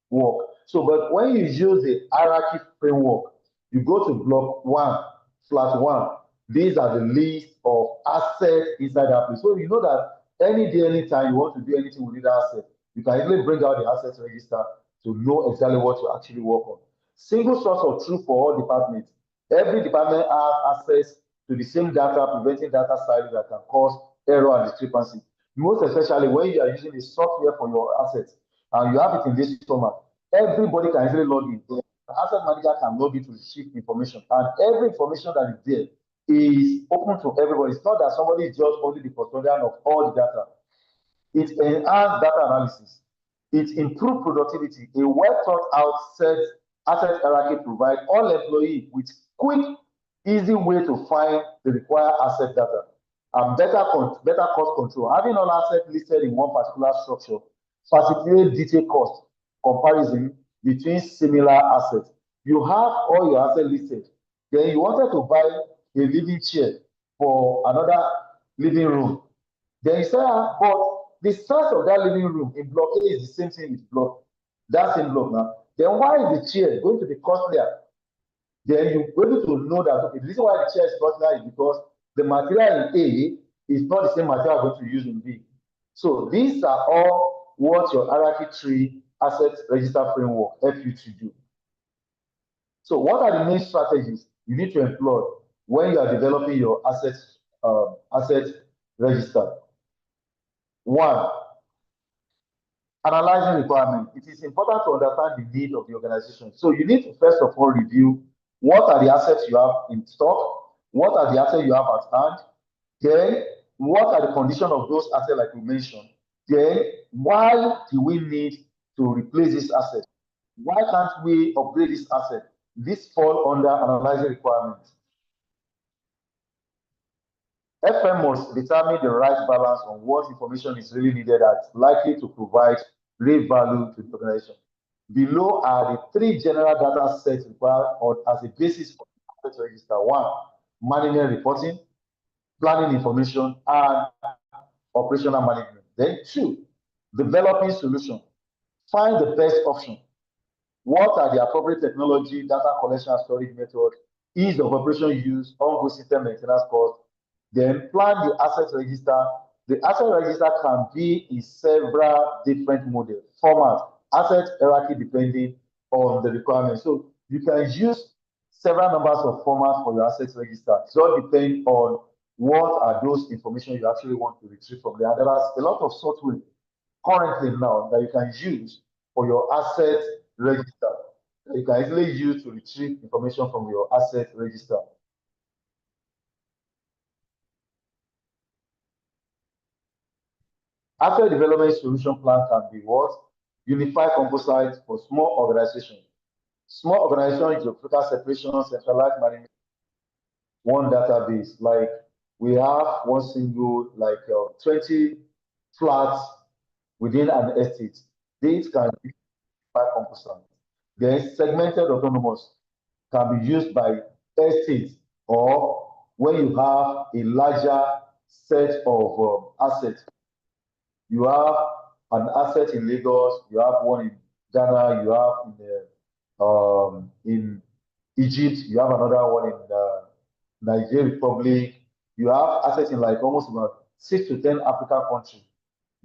work. So, but when you use the hierarchy framework, you go to block 1, flat 1. These are the list of assets inside that place. So you know that any day, anytime you want to do anything with that asset, you can easily bring out the assets register to know exactly what to actually work on. Single source of truth for all departments. Every department has access to the same data, preventing data silos that can cause error and discrepancy. Most especially when you are using the software for your assets and you have it in this format, everybody can easily log in. The asset manager can log in to receive information, and every information that is there is open to everybody. It's not that somebody is just only the custodian of all the data. It enhances data analysis. It improves productivity. A well thought out set asset hierarchy provides all employees with quick, easy way to find the required asset data and better cost control. Having all assets listed in one particular structure facilitates detailed cost comparison between similar assets. You have all your assets listed. Then you wanted to buy a living chair for another living room. Then you say, but the size of that living room in block A is the same thing with that same block now. Then why is the chair going to be costlier? Then you're able to know that, okay, the reason why the chair is costlier is because the material in A is not the same material I'm going to use in B. So these are all what your hierarchy tree asset register framework helps you to do. So what are the main strategies you need to employ when you are developing your asset register? 1, analyzing requirements. It is important to understand the need of the organization. So you need to first of all review what are the assets you have in stock, what are the assets you have at hand, then what are the conditions of those assets like we mentioned, then why do we need to replace this asset? Why can't we upgrade this asset? This fall under analyzing requirements. FM must determine the right balance on what information is really needed that's likely to provide real value to the organization. Below are the 3 general data sets required as a basis for the asset register. 1, management reporting, planning information, and operational management. Then 2, developing solution. Find the best option. What are the appropriate technology, data collection and storage method, ease of operation use, ongoing system maintenance cost. Then plan the asset register. The asset register can be in several different models, formats, asset hierarchy depending on the requirements. So you can use several numbers of formats for your asset register. It all depends on what are those information you actually want to retrieve from there. There are a lot of software currently now that you can use for your asset register. You can easily use to retrieve information from your asset register. Asset development solution plan can be what? Unified composite for small organizations. Small organizations, geographical separation, centralized management, one database. Like we have one single, like 20 flats within an estate. These can be unified composite. Then segmented autonomous can be used by estates or when you have a larger set of assets. You have an asset in Lagos, you have one in Ghana, you have in Egypt, you have another one in Nigeria Republic. You have assets in like almost about 6 to 10 African countries.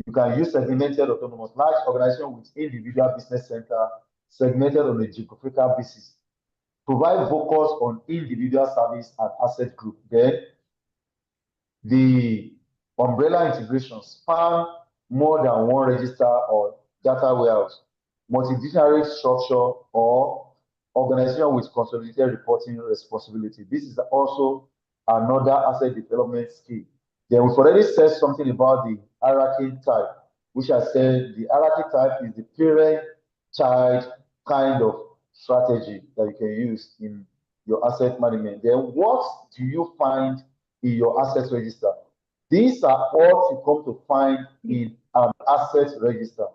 You can use segmented autonomous large organization with individual business center segmented on a geographical basis. Provide focus on individual service and asset group. Then the umbrella integration span more than one register or data warehouse, multidisciplinary structure, or organization with consolidated reporting responsibility. This is also another asset development skill. Then we've already said something about the hierarchy type, which I said the hierarchy type is the parent-child kind of strategy that you can use in your asset management. Then what do you find in your asset register? These are all you come to find in an asset register.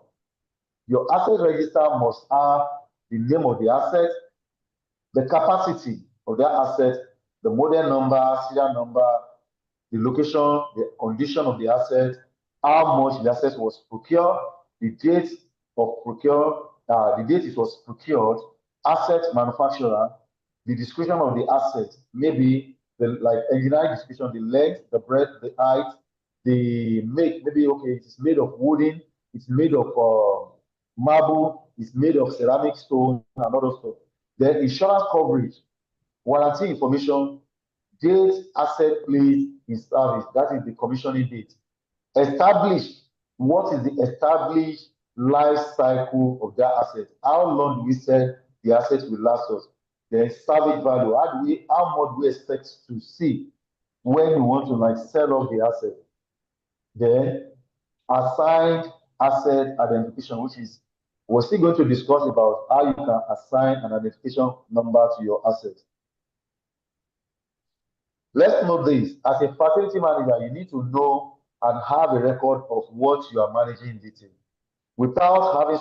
Your asset register must have the name of the asset, the capacity of that asset, the model number, serial number, the location, the condition of the asset, how much the asset was procured, the date of procure, the date it was procured, asset manufacturer, the description of the asset, maybe the like engineering description, the length, the breadth, the height, the make, maybe okay, it's made of wooden, it's made of marble, it's made of ceramic stone, and other stuff. Then insurance coverage, warranty information, date asset placed in service, that is the commissioning date. Establish, what is the established life cycle of that asset? How long do we say the asset will last us? Then service value, how much do we expect to see when we want to like sell off the asset? Then assigned asset identification, which is we're still going to discuss about how you can assign an identification number to your asset. Let's note this, as a facility manager, you need to know and have a record of what you are managing in detail. Without having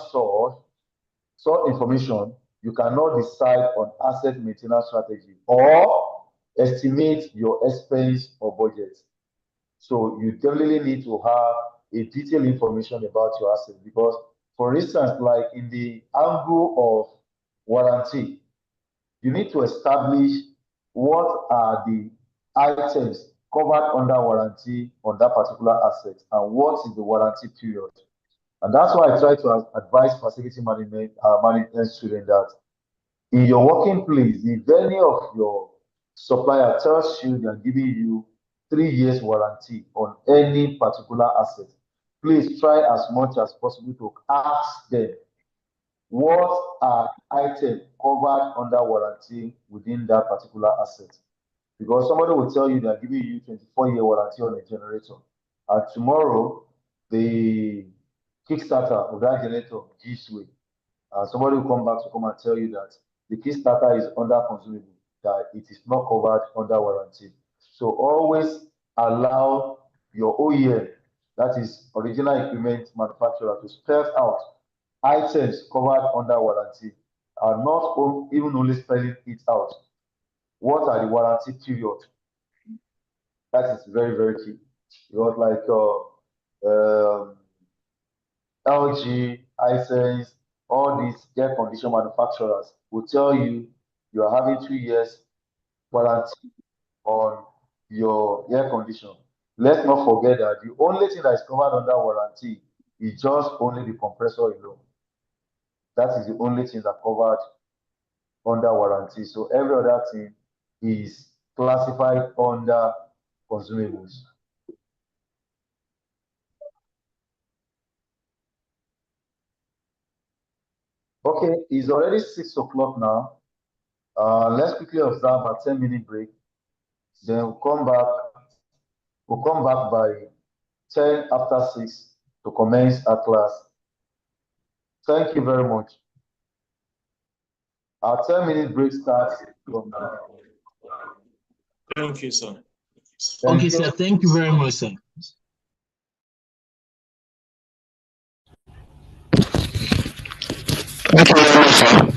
such information, you cannot decide on asset maintenance strategy or estimate your expense or budget. So you definitely need to have a detailed information about your asset because, for instance, like in the angle of warranty, you need to establish what are the items covered under warranty on that particular asset and what is the warranty period. And that's why I try to advise facility management students that in your working place, if any of your supplier tells you they're giving you 3 years warranty on any particular asset, please try as much as possible to ask them what are items covered under warranty within that particular asset. Because somebody will tell you they're giving you 24-year warranty on a generator, and tomorrow the Kickstarter of that generator gives way. Somebody will come back to come and tell you that the Kickstarter is under consumable, that it is not covered under warranty. So always allow your OEM, that is original equipment manufacturer, to spell out items covered under warranty and not even only spelling it out. What are the warranty period? That is very, very key. You got like LG, Hisense, all these air condition manufacturers will tell you you are having 2 years warranty on your air condition. Let's not forget that the only thing that is covered under warranty is just only the compressor alone. That is the only thing that covered under warranty. So every other thing is classified under consumables. Okay, it's already 6 o'clock now. Let's quickly observe a 10-minute break. Then we'll come back. We'll come back by 10 after 6 to commence our class. Thank you very much. Our 10-minute break starts from now. Thank you, sir. Thank Okay, you. sir. Thank you very much, sir. Thank you very much, sir.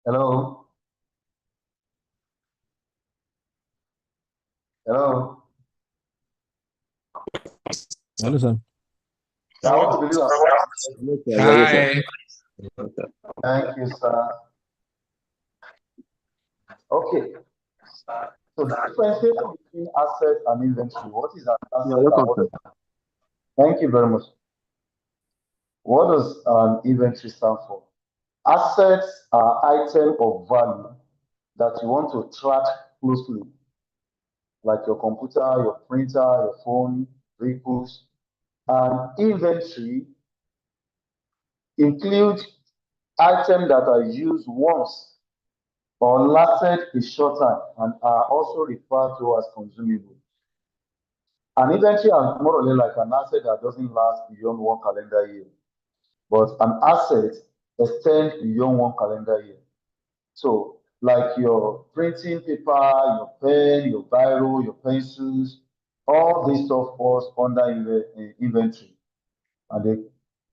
Hello? Hello? Hello, sir. I want to believe Hi. Thank you, sir. Okay. So the differentiation between asset and inventory. What is an asset and what is Thank you very much. What does an inventory stand for? Assets are items of value that you want to track closely, like your computer, your printer, your phone, vehicles. And inventory includes items that are used once or lasted a short time and are also referred to as consumable. An inventory is more or less like an asset that doesn't last beyond one calendar year, but an asset extends beyond one calendar year. So, like your printing paper, your pen, your biro, your pencils, all this stuff falls under inventory, and they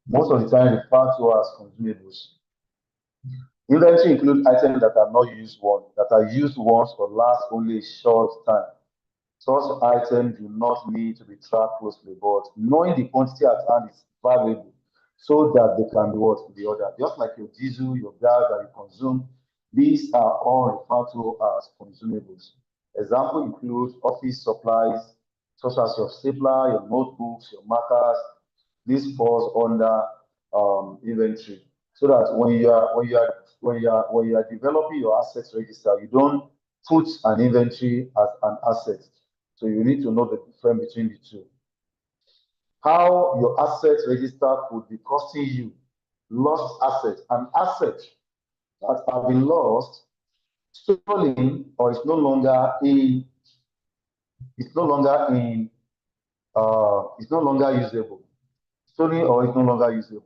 most of the time referred to as consumables. Inventory includes items that are not used once, that are used once or last only a short time. Such items do not need to be tracked closely, but knowing the quantity at hand is valuable so that they can be what be ordered. Just like your diesel, your gas that you consume, these are all referred to as consumables. Example includes office supplies, such as your stapler, your notebooks, your markers. This falls under inventory. So that when you are developing your assets register, you don't put an inventory as an asset. So you need to know the difference between the two. How your assets register could be costing you lost assets. An asset that have been lost, stolen, or is no longer in it's no longer usable. Stolen or is no longer usable,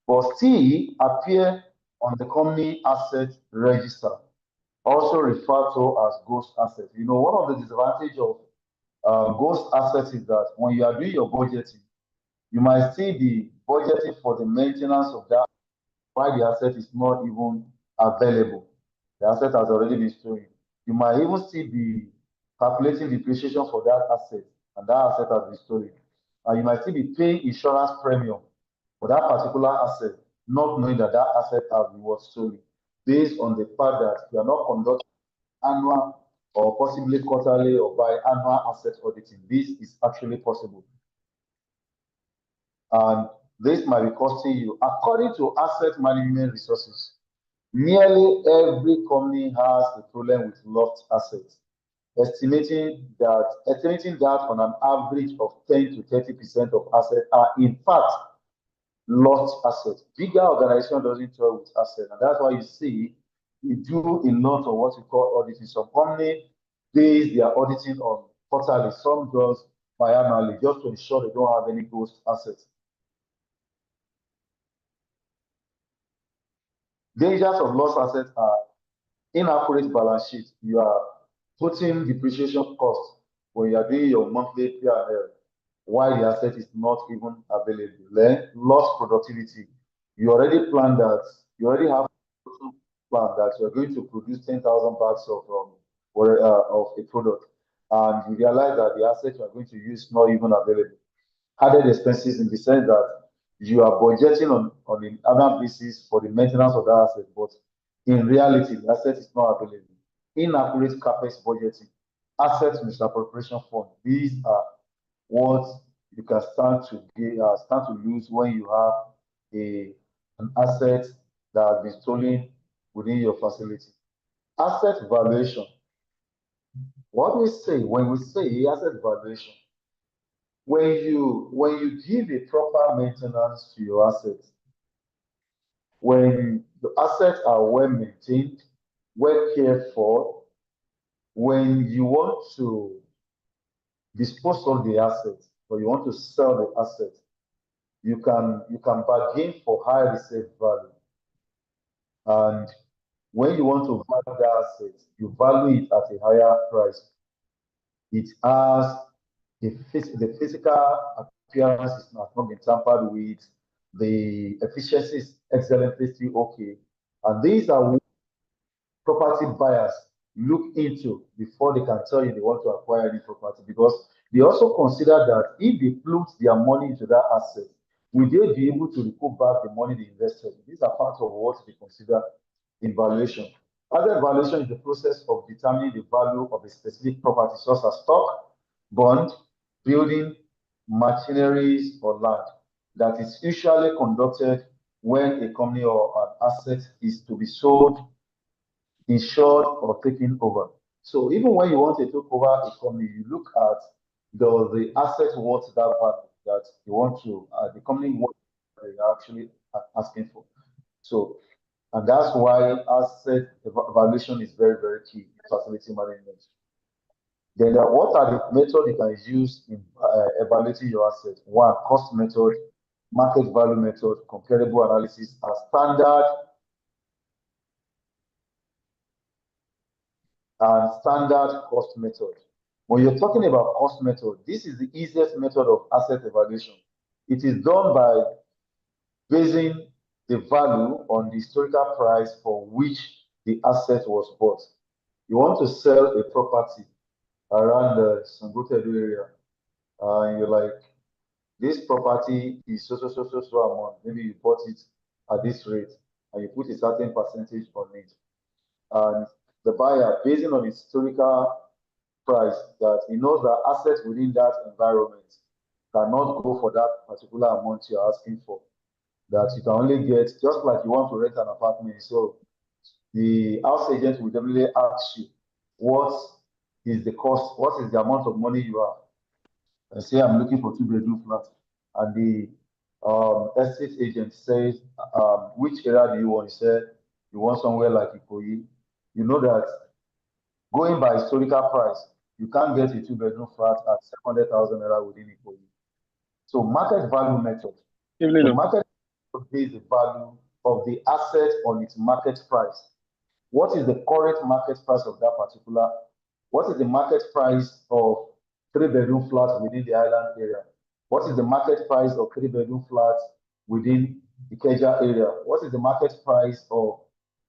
but still appear on the company asset register, also referred to as ghost assets. You know, one of the disadvantages of ghost assets is that when you are doing your budgeting, you might still be budgeting for the maintenance of that while the asset is not even available. The asset has already been stolen. You might even still be calculating depreciation for that asset, and that asset has been stolen. And you might still be paying insurance premium for that particular asset, not knowing that that asset has been stolen, based on the fact that you are not conducting annual or possibly quarterly or biannual asset auditing. This is actually possible. And this might be costing you. According to asset management resources, nearly every company has a problem with lost assets, estimating that on an average of 10 to 30% of assets are in fact lost assets. Bigger organization doesn't toil with assets, and that's why you see we do a lot of what we call auditing. Some company base their auditing on quarterly, some does biannually, just to ensure they don't have any ghost assets. Dangers of lost assets are inaccurate balance sheet. You are putting depreciation costs when you are doing your monthly P&L while the asset is not even available. Then lost productivity. You already plan that, you already have a plan that you're going to produce 10,000 bags of a product, and you realize that the asset you are going to use is not even available. Added expenses in the sense that you are budgeting on an annual basis for the maintenance of that asset, but in reality, the asset is not available. Inaccurate CapEx budgeting, asset misappropriation fund. These are what you can stand to lose when you have an asset that has been stolen within your facility. Asset valuation. What we say when we say asset valuation, when you give a proper maintenance to your assets, when the assets are well maintained, well cared for, when you want to dispose of the assets or you want to sell the asset, you can bargain for high resale value. And when you want to value the asset, you value it at a higher price. It has the physical appearance has not been tampered with. The efficiency is excellently still okay. And these are property buyers look into before they can tell you they want to acquire any property, because they also consider that if they put their money into that asset, will they be able to recoup back the money they invested? These are part of what they consider in valuation. Asset valuation is the process of determining the value of a specific property, such as stock, bond, building, machineries, or land, that is usually conducted when a company or an asset is to be sold, insured, or taken over. So even when you want to take over a company, you look at the asset worth that value that you want to, the company what you're actually asking for. So, and that's why asset valuation is very, very key in facility management. Then what are the methods you can use in evaluating your asset? One, cost method, market value method, comparable analysis, and standard cost method. When you're talking about cost method, this is the easiest method of asset evaluation. It is done by basing the value on the historical price for which the asset was bought. You want to sell a property around the Sangote area, and you're like, this property is so amount. Maybe you bought it at this rate, and you put a certain percentage on it. And the buyer, based on historical price, that he knows that assets within that environment cannot go for that particular amount you're asking for. That you can only get, just like you want to rent an apartment. So the house agent will definitely ask you, what is the cost, what is the amount of money you have? And say, I'm looking for 2-bedroom flat. And the estate agent says, which area do you want? He said, you want somewhere like Ikoyi. You know that going by historical price, you can't get a 2-bedroom flat at 700,000 naira within Ikoyi. So market value method. The market is the value of the asset on its market price. What is the current market price of that particular? What is the market price of 3-bedroom flats within the island area? What is the market price of 3-bedroom flats within the Ikeja area? What is the market price of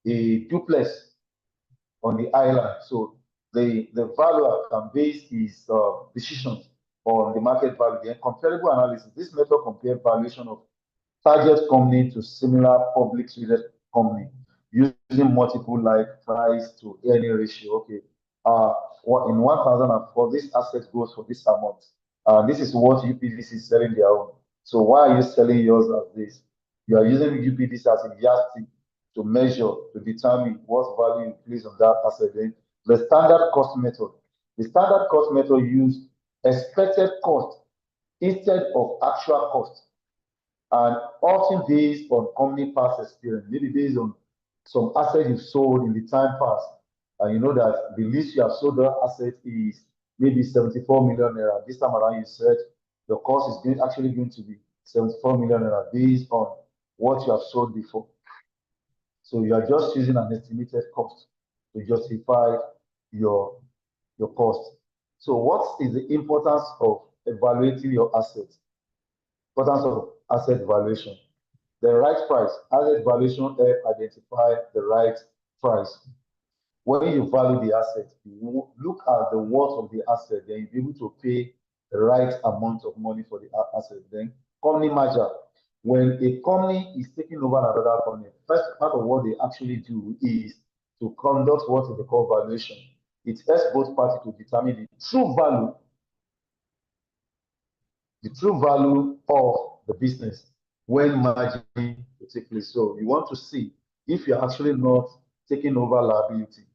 a duplex on the island? So the valuer can base his decisions on the market value. Then comparable analysis. This method compares valuation of target company to similar public traded company using multiple like price to earning ratio. Okay, in 1004, this asset goes for this amount. This is what UPDC is selling their own. So why are you selling yours as this? You are using UPDC as a yardstick to measure, to determine what value you place on that asset. Then the standard cost method. The standard cost method uses expected cost instead of actual cost, and often based on company past experience, maybe based on some asset you've sold in the time past. And you know that the least you have sold that asset is maybe 74 million naira. This time around, you said the cost is actually going to be 74 million naira based on what you have sold before. So you are just using an estimated cost to justify your cost. So what is the importance of evaluating your assets? Importance of asset valuation. The right price. Asset valuation help identify the right price. When you value the asset, you look at the worth of the asset, then you'll be able to pay the right amount of money for the asset. Then company merger. When a company is taking over another company, first part of what they actually do is to conduct what is called valuation. It helps both parties to determine the true value of the business when merging to take place. So you want to see if you're actually not taking over liability.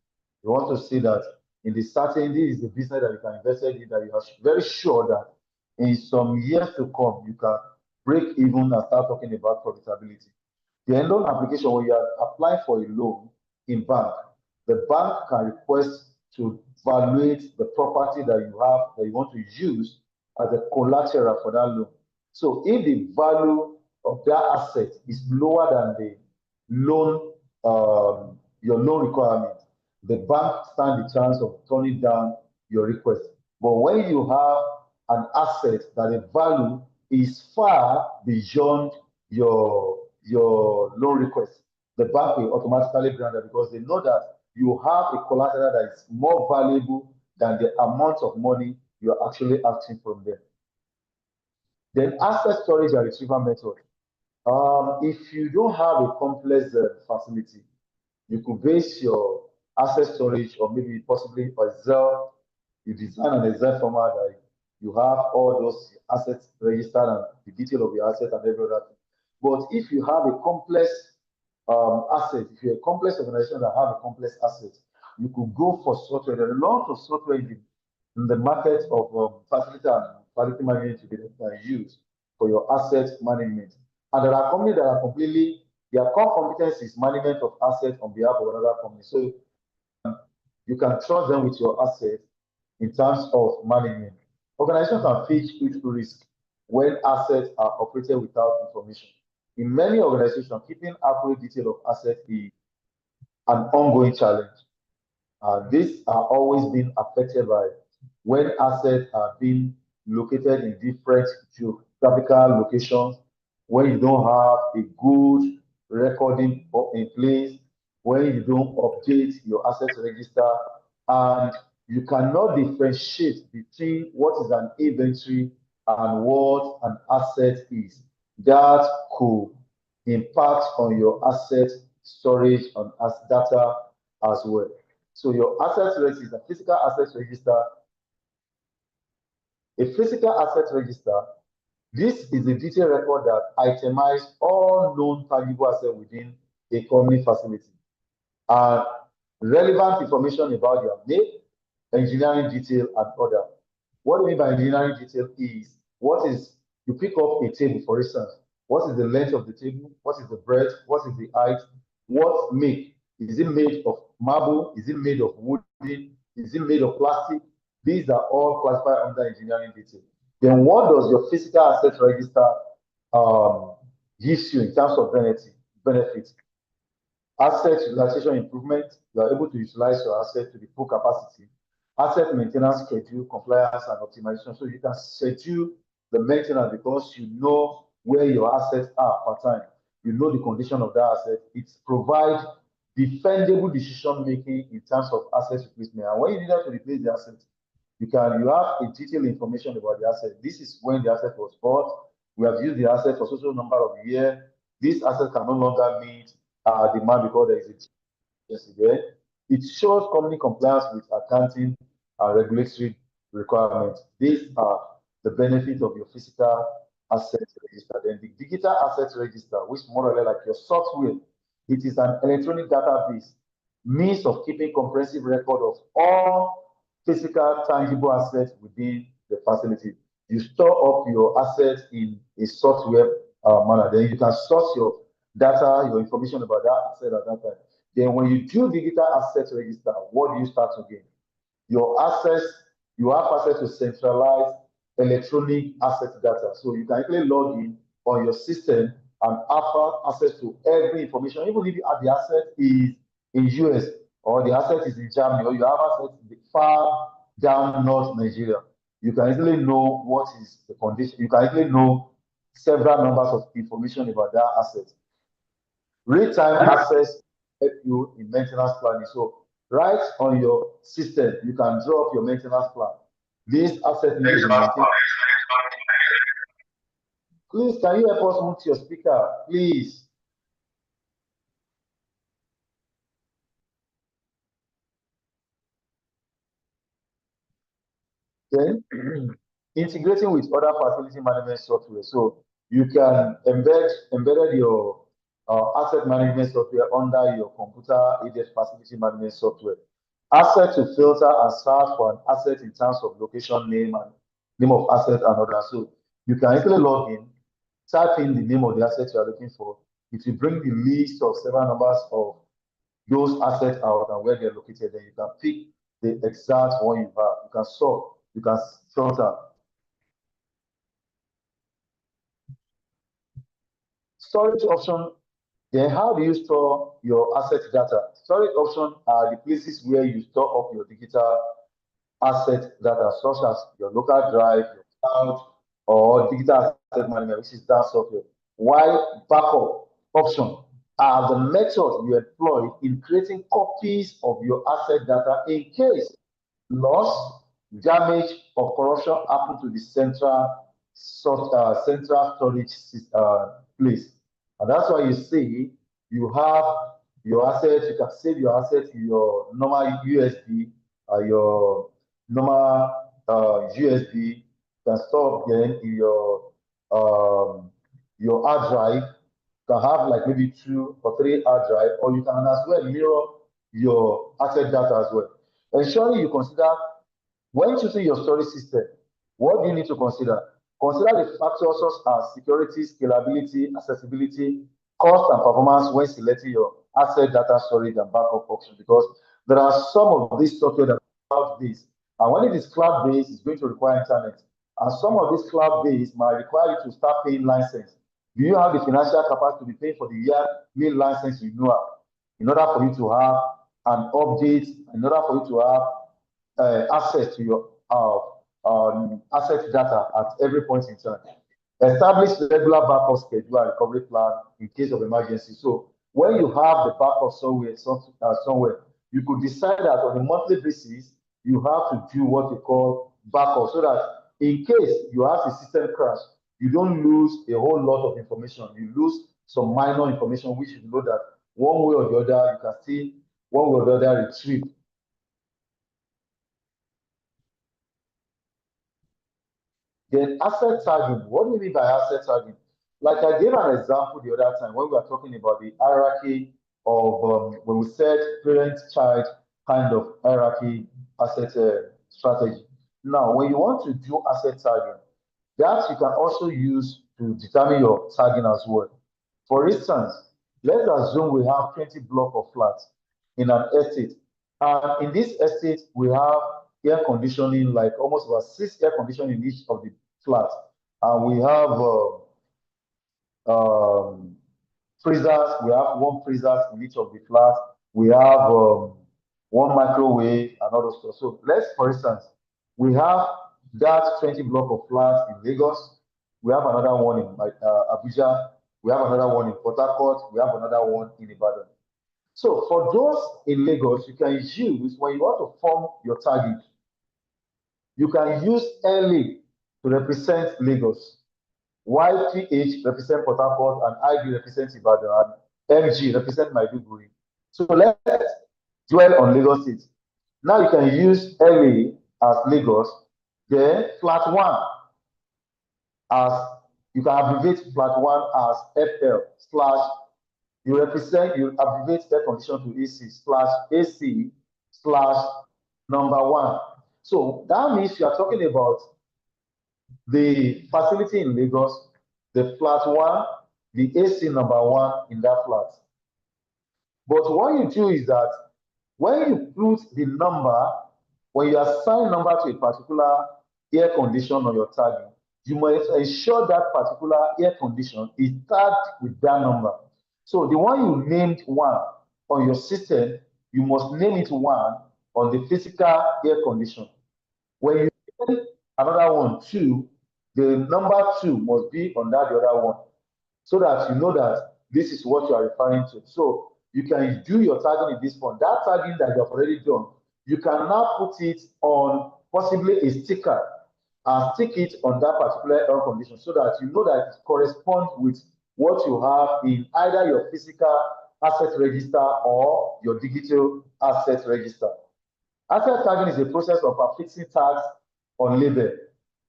You want to see that in the certainty is the business that you can invest in, that you are very sure that in some years to come, you can break even and start talking about profitability. The loan application, when you are applying for a loan in bank, the bank can request to evaluate the property that you have, that you want to use as a collateral for that loan. So if the value of that asset is lower than the loan, your loan requirement, the bank stands the chance of turning down your request. But when you have an asset that the value is far beyond your loan request, the bank will automatically grant that, because they know that you have a collateral that is more valuable than the amount of money you're actually asking from them. Then asset storage and retrieval method. If you don't have a complex facility, you could base your asset storage or maybe possibly Excel. You design an Excel format that you have all those assets registered and the detail of your asset and every other thing. But if you have a complex asset, if you're a complex organization that have a complex asset, you could go for software. There are a lot of software in the market of facility and quality management today that you can use for your asset management. And there are companies that are completely, their core competence is management of assets on behalf of another company. So you can trust them with your assets in terms of management. Organizations can face huge risk when assets are operated without information. In many organizations, keeping accurate detail of assets is an ongoing challenge. These are always being affected by when assets are being located in different geographical locations, when you don't have a good recording in place, when you don't update your asset register, and you cannot differentiate between what is an inventory and what an asset is. That could impact on your asset storage and as data as well. So your asset register, physical asset register, a physical asset register, this is a detailed record that itemizes all known tangible assets within a company facility. And relevant information about their name, engineering detail, and other. What I mean by engineering detail is what is, you pick up a table, for instance, what is the length of the table, what is the breadth, what is the height, what make, is it made of marble, is it made of wood, is it made of plastic? These are all classified under engineering detail. Then what does your physical asset register gives you in terms of benefits? Asset utilization improvement, you are able to utilize your asset to the full capacity. Asset maintenance schedule, compliance, and optimization. So you can schedule the maintenance because you know where your assets are per time. You know the condition of that asset. It provides defendable decision making in terms of asset replacement. And when you need to replace the asset, you have a detailed information about the asset. This is when the asset was bought. We have used the asset for social number of years. This asset can no longer meet demand because there is a change there. It shows company compliance with accounting and regulatory requirements. These are the benefits of your physical asset register. Then the digital asset register, which more or less like your software, it is an electronic database, means of keeping comprehensive record of all physical tangible assets within the facility. You store up your assets in a software manner. Then you can source your data, your information about that asset at that time. Then when you do digital asset register, what do you start to gain? Your access, you have access to centralized electronic asset data. So you can actually log in on your system and have access to every information, even if the asset is in US or the asset is in Germany or you have access far down North Nigeria. You can easily know what is the condition. You can easily know several numbers of information about that asset. Real-time access help you in maintenance planning. So right on your system, you can draw up your maintenance plan. This asset needs to be maintained. Please, can you help us mute your speaker, please? Then integrating with other facility management software. So you can embed your asset management software under your computer-aided facility management software. Asset to filter and search for an asset in terms of location, name, and name of asset and others. So you can actually log in, type in the name of the asset you are looking for. It will bring the list of several numbers of those assets out and where they're located. Then you can pick the exact one you have. You can sort, you can filter. Storage option. Then how do you store your asset data? Storage options are the places where you store up your digital asset data, such as your local drive, your cloud, or digital asset management, which is that software. While backup option, are the methods you employ in creating copies of your asset data in case loss, damage, or corruption happen to the central storage place. And that's why you see you have your assets, you can save your assets in your normal USB, your normal USB, you can store them in your hard drive. You can have like maybe 2 or 3 hard drive, or you can as well mirror your asset data as well. Ensuring you consider when choosing your storage system, what do you need to consider? Consider the factors such as security, scalability, accessibility, cost, and performance when selecting your asset data storage and backup option, because there are some of these software that are cloud-based. And when it is cloud-based, it's going to require internet. And some of these cloud-based might require you to start paying license. Do you have the financial capacity to be paying for the yearly license renewal in order for you to have an update, in order for you to have access to your asset data at every point in time? Establish regular backup schedule and recovery plan in case of emergency. So when you have the backup somewhere, you could decide that on a monthly basis, you have to do what you call backup, so that in case you have a system crash, you don't lose a whole lot of information. You lose some minor information, which you know that one way or the other, you can see one way or the other retrieve. Then asset tagging. What do you mean by asset tagging? Like I gave an example the other time when we were talking about the hierarchy of when we said parent-child kind of hierarchy asset strategy. Now, when you want to do asset tagging, that you can also use to determine your tagging as well. For instance, let's assume we have 20 blocks of flats in an estate. And in this estate, we have air conditioning, like almost about 6 air conditioning in each of the flats. And we have freezers. We have 1 freezer in each of the flats. We have 1 microwave and all those stuff. So let's, for instance, we have that 20 block of flats in Lagos. We have another one in Abuja. We have another one in Port Harcourt. We have another one in Ibadan. So for those in Lagos, you can use, when you want to form your target, you can use LA to represent Lagos, YPH represent Port Harcourt, and IB represents Ibadan, and MG represent Maiduguri. So let's dwell on Lagos State. Now you can use LA as Lagos, then flat 1 as, you can abbreviate flat 1 as FL slash, you abbreviate air condition to AC slash AC slash number 1. So that means you are talking about the facility in Lagos, the flat 1, the AC number 1 in that flat. But what you do is that when you put the number, when you assign number to a particular air condition on your tagging, you must ensure that particular air condition is tagged with that number. So the one you named 1 on your system, you must name it 1 on the physical air condition. When you name another one 2, the number 2 must be on that the other one, so that you know that this is what you are referring to. So you can do your tagging in this point. That tagging that you have already done, you can now put it on possibly a sticker and stick it on that particular air condition, so that you know that it corresponds with what you have in either your physical asset register or your digital asset register. Asset tagging is a process of affixing tags on label,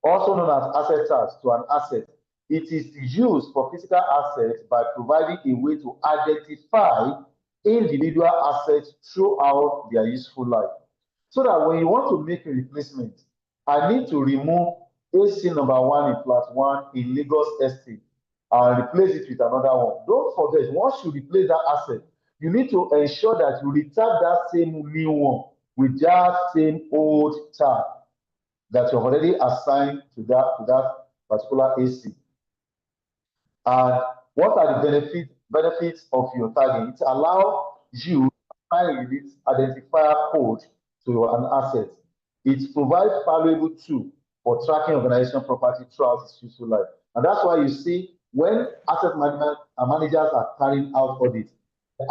also known as asset tags, to an asset. It is used for physical assets by providing a way to identify individual assets throughout their useful life. So that when you want to make a replacement, I need to remove AC number 1 in flat 1 in Lagos Estate and replace it with another one. Don't forget, once you replace that asset, you need to ensure that you return that same new one with that same old tag that you've already assigned to that particular AC. And what are the benefits of your tagging? It allows you to assign a unique identifier code to an asset. It provides valuable tool for tracking organization property throughout its useful life. And that's why you see when asset managers are carrying out audits,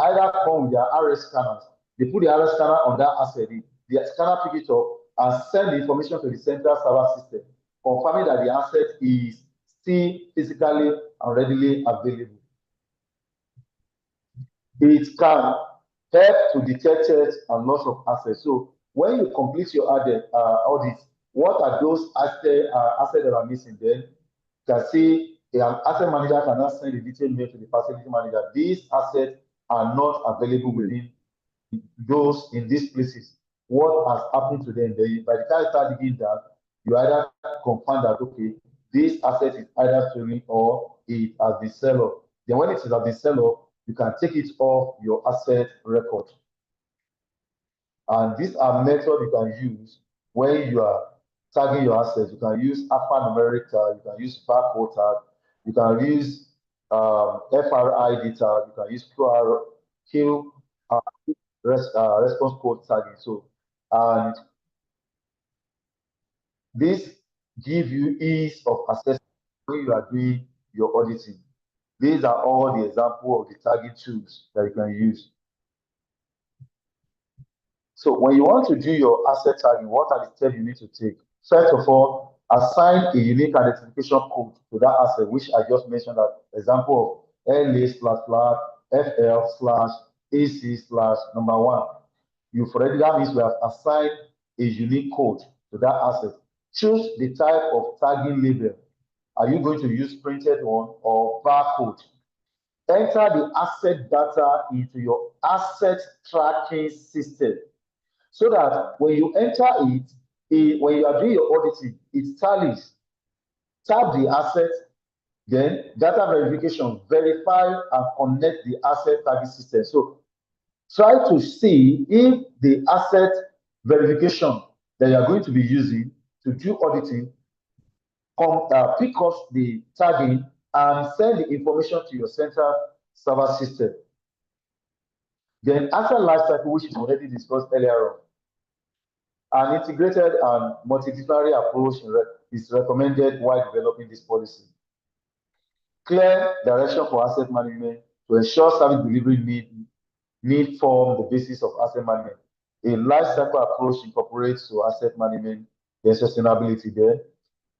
either come with their RS scanners. They put the RS scanner on that asset. The scanner pick it up and send the information to the central server system, confirming that the asset is still physically and readily available. It can help to detect theft and loss of assets. So when you complete your audit, what are those assets that are missing? Then you can see an asset manager cannot send a detailed mail to the facility manager. These assets are not available within those in these places. What has happened to them? Then by the time you start digging that, you either confirm that okay, this asset is either stolen or it has been sold off. Then when it has been sold off, you can take it off your asset record. And these are methods you can use when you are tagging your assets. You can use alphanumeric tag, you can use barcode tag, you can use FRI data, you can use response code tagging. So, and this gives you ease of access when you are doing your auditing. These are all the examples of the tagging tools that you can use. So when you want to do your asset tagging, what are the steps you need to take? First of all, assign a unique identification code to that asset, which I just mentioned that example of LA/FL/AC/number 1. You've already, that means we have assigned a unique code to that asset. Choose the type of tagging label. Are you going to use printed one or barcode? Enter the asset data into your asset tracking system so that when you enter it, when you are doing your auditing, it tallies. Tap the asset, then data verification, verify and connect the asset tagging system. So try to see if the asset verification that you are going to be using to do auditing pick up the tagging and send the information to your central server system. Then asset lifecycle, which is already discussed earlier on. An integrated and multidisciplinary approach is recommended while developing this policy. Clear direction for asset management to ensure service delivery need form the basis of asset management. A life cycle approach incorporates to asset management, the sustainability there.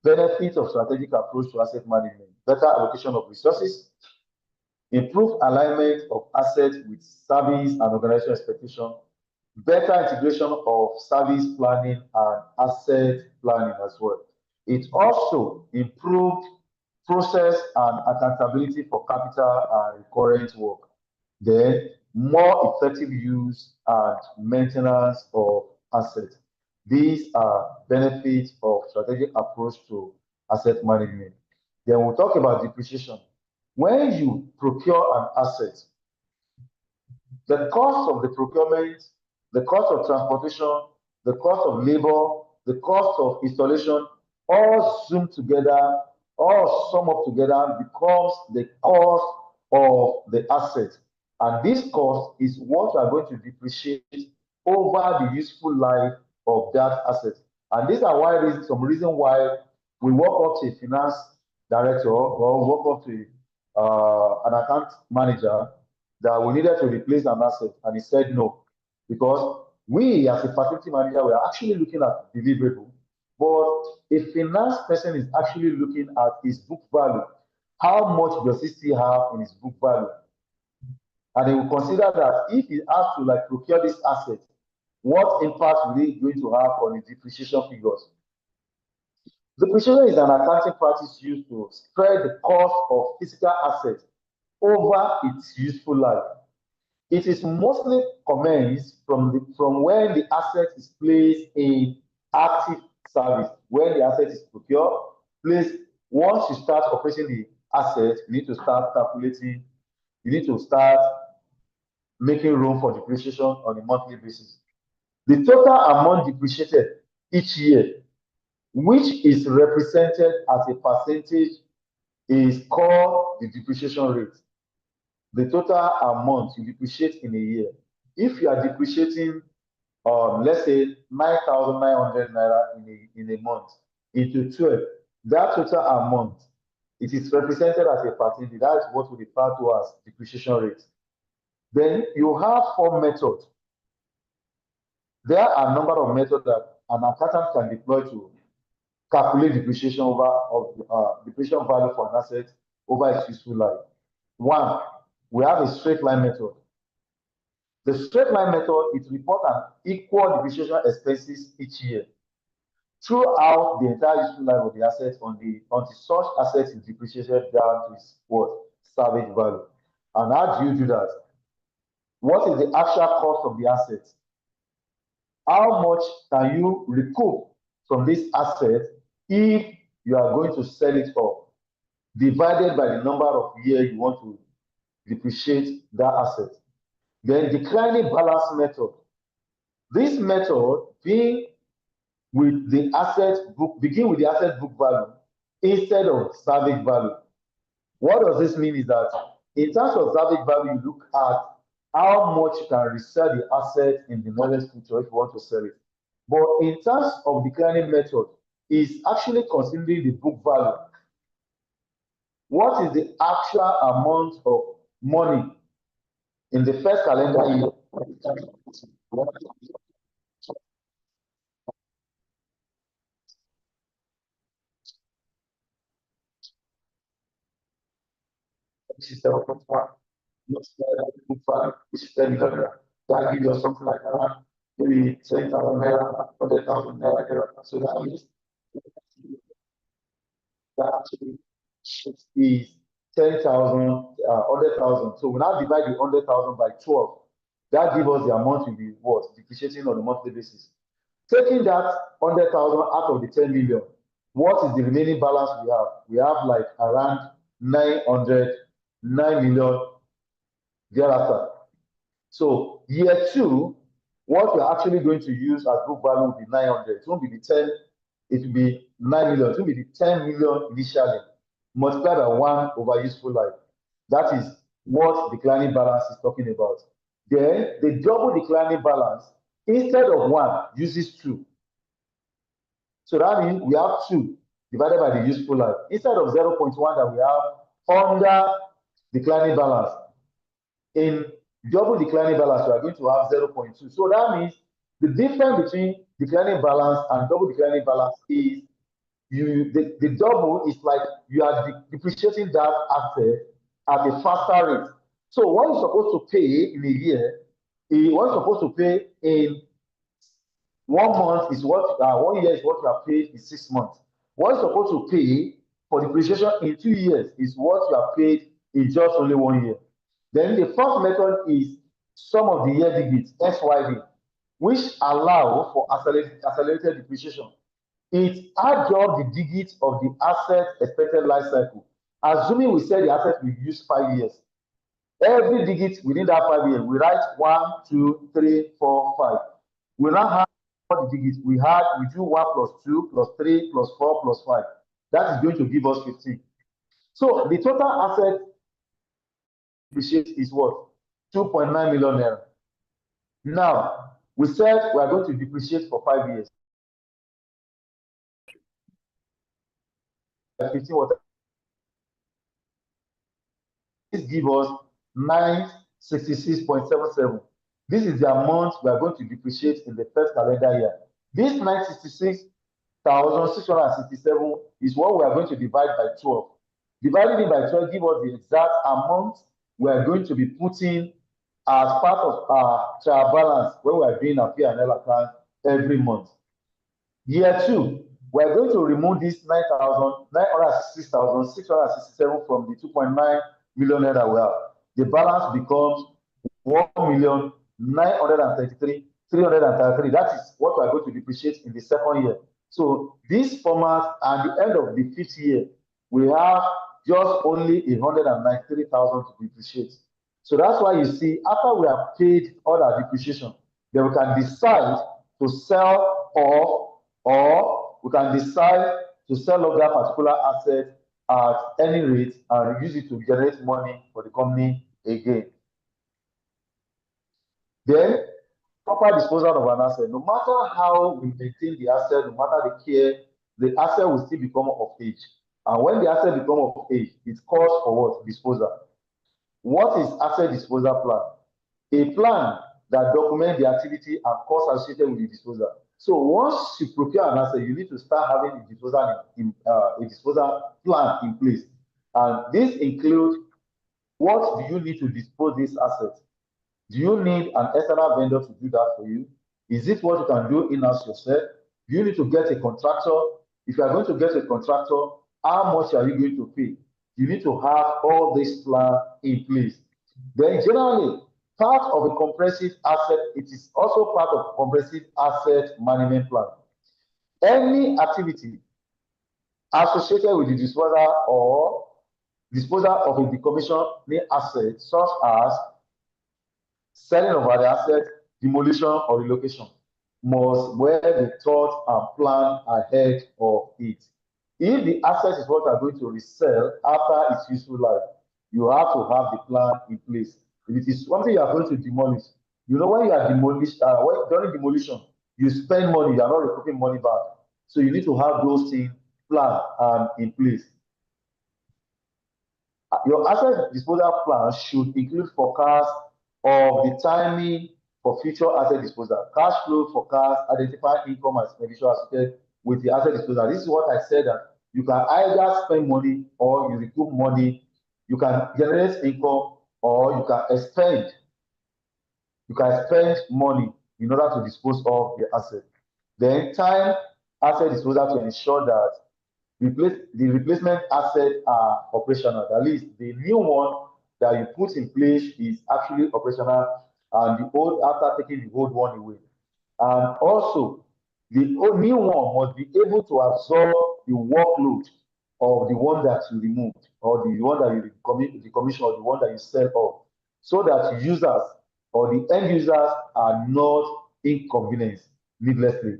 Benefits of strategic approach to asset management, better allocation of resources, improve alignment of assets with service and organizational expectation, better integration of service planning and asset planning as well. It also improved process and accountability for capital and recurrent work. Then more effective use and maintenance of assets. These are benefits of strategic approach to asset management. Then we'll talk about depreciation. When you procure an asset, the cost of the procurement, the cost of transportation, the cost of labor, the cost of installation, all zoom together, all sum up together becomes the cost of the asset. And this cost is what you are going to depreciate over the useful life of that asset. And these are why some reason why we walk up to a finance director or walk up to an account manager that we needed to replace an asset, and he said no, because we as a facility manager we are actually looking at deliverable, but a finance person is actually looking at his book value. How much does he still have in his book value? And he will consider that if he has to like procure this asset, what impact will he going to have on the depreciation figures? Depreciation is an accounting practice used to spread the cost of physical assets over its useful life. It is mostly commenced from when the asset is placed in active service. When the asset is procured, placed, once you start operating the asset, you need to start calculating, you need to start making room for depreciation on a monthly basis. The total amount depreciated each year, which is represented as a percentage, is called the depreciation rate. The total amount you depreciate in a year. If you are depreciating, let's say 9,900 naira in a month into 12, that total amount, it is represented as a percentage. That's what we refer to as depreciation rate. Then you have 4 methods. There are a number of methods that an accountant can deploy to calculate depreciation depreciation value for an asset over its useful life. One, we have a straight line method. The straight line method is report an equal depreciation expenses each year throughout the entire useful life of the asset until such asset is depreciated down to its what? Salvage value. And how do you do that? What is the actual cost of the asset? How much can you recoup from this asset if you are going to sell it off, divided by the number of years you want to depreciate that asset? Then declining balance method. This method begin with the asset book value instead of salvage value. What does this mean is that in terms of salvage value, you look at how much you can resell the asset in the nearest future if you want to sell it. But in terms of declining method, is actually considering the book value. What is the actual amount of money in the first calendar year? Which is 7.1. Which is 10 million. That gives us something like that. Maybe 10,000 naira, 100,000 naira. So that means that actually is 10,000, 100,000. So we now divide the 100,000 by 12. That gives us the amount to be what? Depreciating on a monthly basis. Taking that 100,000 out of the 10 million, what is the remaining balance we have? We have like around 9 million thereafter. So year 2, what we're actually going to use as book value will be 900. It won't be the 10, it will be 9 million. It will be the 10 million initially, multiplied by 1 over useful life. That is what declining balance is talking about. Then the double declining balance, instead of 1, uses 2. So that means we have 2 divided by the useful life. Instead of 0.1 that we have under declining balance, in double declining balance, we are going to have 0.2. So that means the difference between declining balance and double declining balance is the double is like you are depreciating that asset at a faster rate. So what you're supposed to pay in a year, what you're supposed to pay in 1 month is what 1 year is what you are paid in 6 months. What you're supposed to pay for depreciation in 2 years is what you are paid in just only 1 year. Then the first method is sum of the year digits, SYD, which allow for accelerated depreciation. It adds up the digits of the asset expected life cycle. Assuming we say the asset will use 5 years, every digit within that 5 years, we write 1, 2, 3, 4, 5. We now have all the digits. We do 1 plus 2 plus 3 plus 4 plus 5. That is going to give us 15. So the total asset depreciate is what? 2.9 million naira. Now, we said we are going to depreciate for 5 years. 15 what? This gives us 966.77. This is the amount we are going to depreciate in the first calendar year. This 966,667 is what we are going to divide by 12. Dividing it by 12 gives us the exact amount we are going to be putting as part of our trial balance when we are doing our P&L account every month. Year 2, we are going to remove this 966,667 from the 2.9 million naira we have. The balance becomes 1,933,333. That is what we are going to depreciate in the second year. So this format, at the end of the 5th year, we have just only 193,000 to depreciate. So that's why you see, after we have paid all our depreciation, then we can decide to sell off, or we can decide to sell off that particular asset at any rate and use it to generate money for the company again. Then, proper disposal of an asset. No matter how we maintain the asset, no matter the care, the asset will still become of age. And when the asset becomes of age, it calls for what? Disposal. What is asset disposal plan? a plan that documents the activity and costs associated with the disposal. So once you procure an asset, you need to start having a disposal plan in place. And this includes, what do you need to dispose this asset? Do you need an external vendor to do that for you? Is it what you can do in-house yourself? Do you need to get a contractor? If you are going to get a contractor, how much are you going to pay? You need to have all this plan in place. Then generally, part of a comprehensive asset, it is also part of comprehensive asset management plan. Any activity associated with the disposal of a decommissioned asset, such as selling of the asset, demolition, or relocation, must well be thought and planned ahead of it. If the asset is what you are going to resell after its useful life, you have to have the plan in place. If it is something you are going to demolish, you know, when you are demolished, during demolition, you spend money, you are not recouping money back. So you need to have those things planned and in place. Your asset disposal plan should include forecast of the timing for future asset disposal, cash flow forecast, identify income and expenditure associated with the asset disposal. This is what I said, that you can either spend money or you recoup money. You can generate income or you can expend. You can spend money in order to dispose of the asset. Then time asset disposal to ensure that the replacement assets are operational. That is, the new one that you put in place is actually operational, and the old, after taking the old one away. And also, the new one must be able to absorb the workload of the one that you removed, or the one that you decommission, or the one that you sell off, so that users or the end users are not inconvenienced needlessly.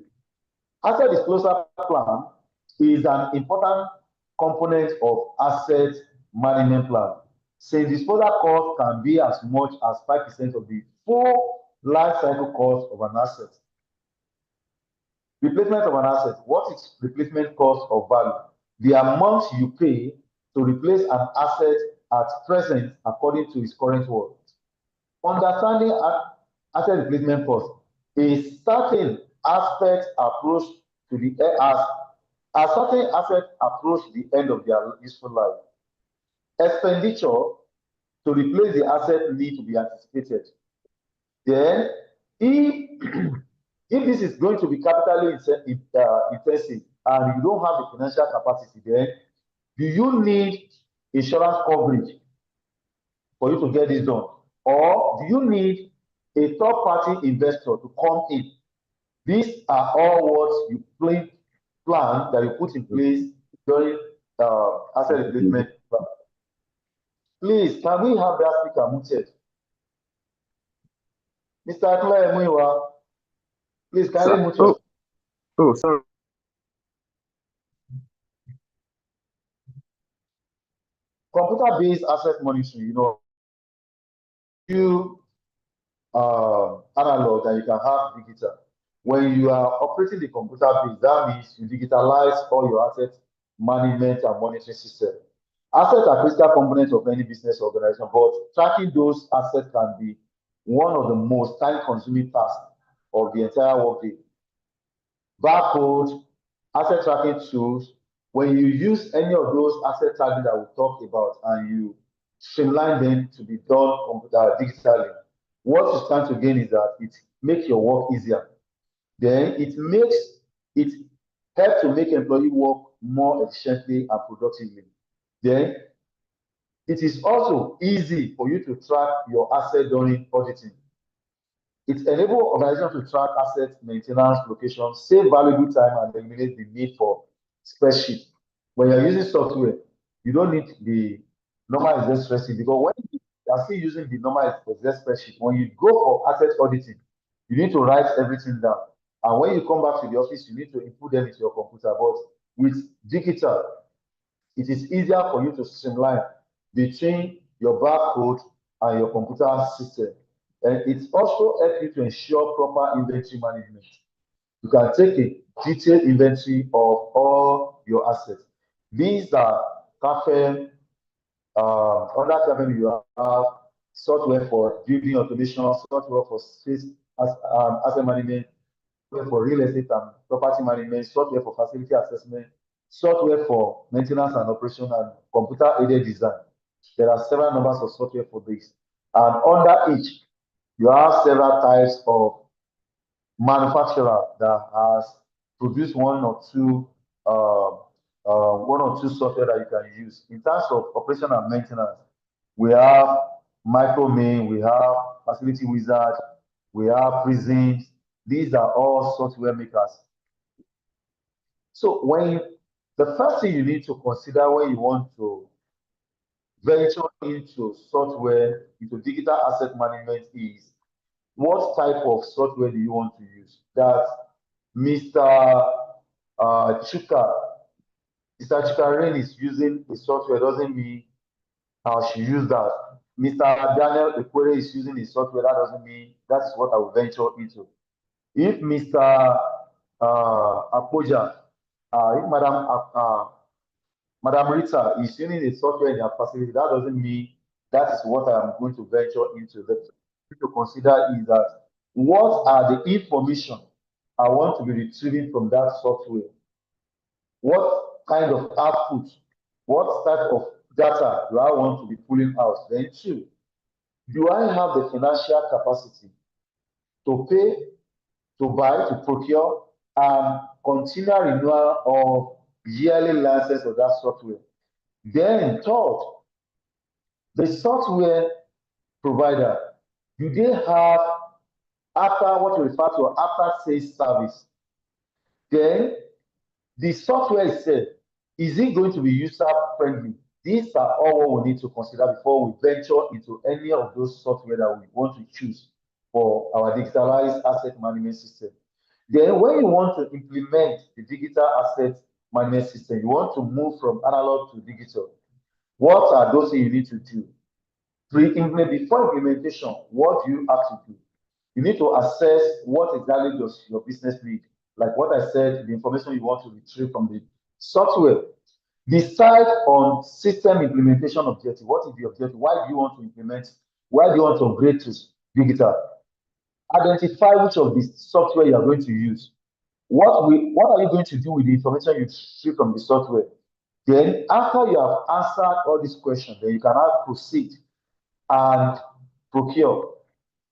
Asset disposal plan is an important component of asset management plan. Since disposal cost can be as much as 5% of the full life cycle cost of an asset. Replacement of an asset. What is replacement cost of value? The amount you pay to replace an asset at present according to its current worth. Understanding asset replacement cost. A certain aspect approach to the as certain assets approach the end of their useful life. Expenditure to replace the asset need to be anticipated. Then, if this is going to be capitally intensive and you don't have the financial capacity, then do you need insurance coverage for you to get this done? Or do you need a third-party investor to come in? These are all what you plan that you put in place during asset replacement plan. Please, can we have that speaker muted? Mr. Claire Muiwa, please, can you mute yourself? Oh, sorry. Computer-based asset monitoring, you know, you analog and you can have digital. When you are operating the computer base, that means you digitalize all your asset management and monitoring system. Assets are critical components of any business organization, but tracking those assets can be one of the most time-consuming tasks of the entire workday. Barcode, asset tracking tools, when you use any of those asset tagging that we talked about and you streamline them to be done digitally, what you stand to gain is that it makes your work easier. Then it helps to make employee work more efficiently and productively. Then it is also easy for you to track your asset during auditing. It enables organizations to track asset maintenance, location, save valuable time, and eliminate the need for spreadsheet. When you're using software, you don't need the normal Excel spreadsheet, because when you are still using the normal Excel spreadsheet, when you go for asset auditing, you need to write everything down. And when you come back to the office, you need to input them into your computer. But with digital, it is easier for you to streamline between your barcode and your computer system. And it also helps you to ensure proper inventory management. You can take a detailed inventory of all your assets. These are CAFM, under CAFM you have software for building automation, software for space asset management, software for real estate and property management, software for facility assessment, software for maintenance and operation, and computer-aided design. There are several numbers of software for this. And under each, you have several types of manufacturer that has produced one or two software that you can use. In terms of operation and maintenance, we have Micromain, we have Facility Wizard, we have Prisms. These are all software makers. So the first thing you need to consider when you want to venture into software, into digital asset management is what type of software do you want to use? That Mr. Chuka, Mr. Chuka is using a software doesn't mean I should use that. Mr. Daniel Ekwere is using a software, that doesn't mean that is what I will venture into. If Mr. Apoja, if Madam Rita is using a software in her facility, that doesn't mean that is what I am going to venture into. The thing to consider is that what are the information I want to be retrieving from that software? What kind of output, what type of data do I want to be pulling out? Then two, do I have the financial capacity to pay, to buy, to procure, and continual renewal of yearly license of that software? Then third, the software provider, do they have after what we refer to after sales service? Then the software itself, is it going to be user friendly? These are all what we need to consider before we venture into any of those software that we want to choose for our digitalized asset management system. Then when you want to implement the digital asset management system, you want to move from analog to digital. What are those things you need to do? Before implementation, what do you have to do? You need to assess what exactly does your business need. Like what I said, the information you want to retrieve from the software. Decide on system implementation objective. What is the objective? Why do you want to implement? Why do you want to upgrade to digital? Identify which of the software you are going to use. What are you going to do with the information you retrieve from the software? Then after you have answered all these questions, then you can now proceed and procure.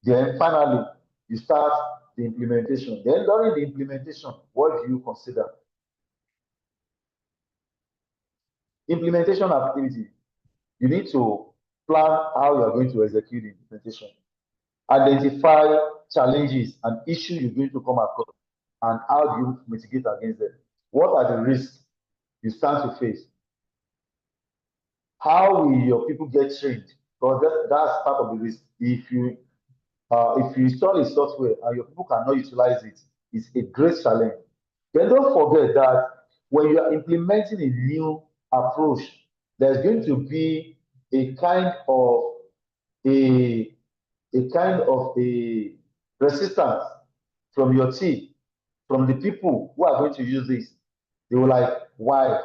Then finally, you start the implementation. Then during the implementation, what do you consider? Implementation activity. You need to plan how you are going to execute the implementation. Identify challenges and issues you're going to come across, and how do you mitigate against them? What are the risks you stand to face? How will your people get trained? Because that's part of the risk. If you install a software and your people cannot utilize it, it's a great challenge. Then don't forget that when you are implementing a new approach, there's going to be a kind of a resistance from your team, from the people who are going to use this. They will like, why?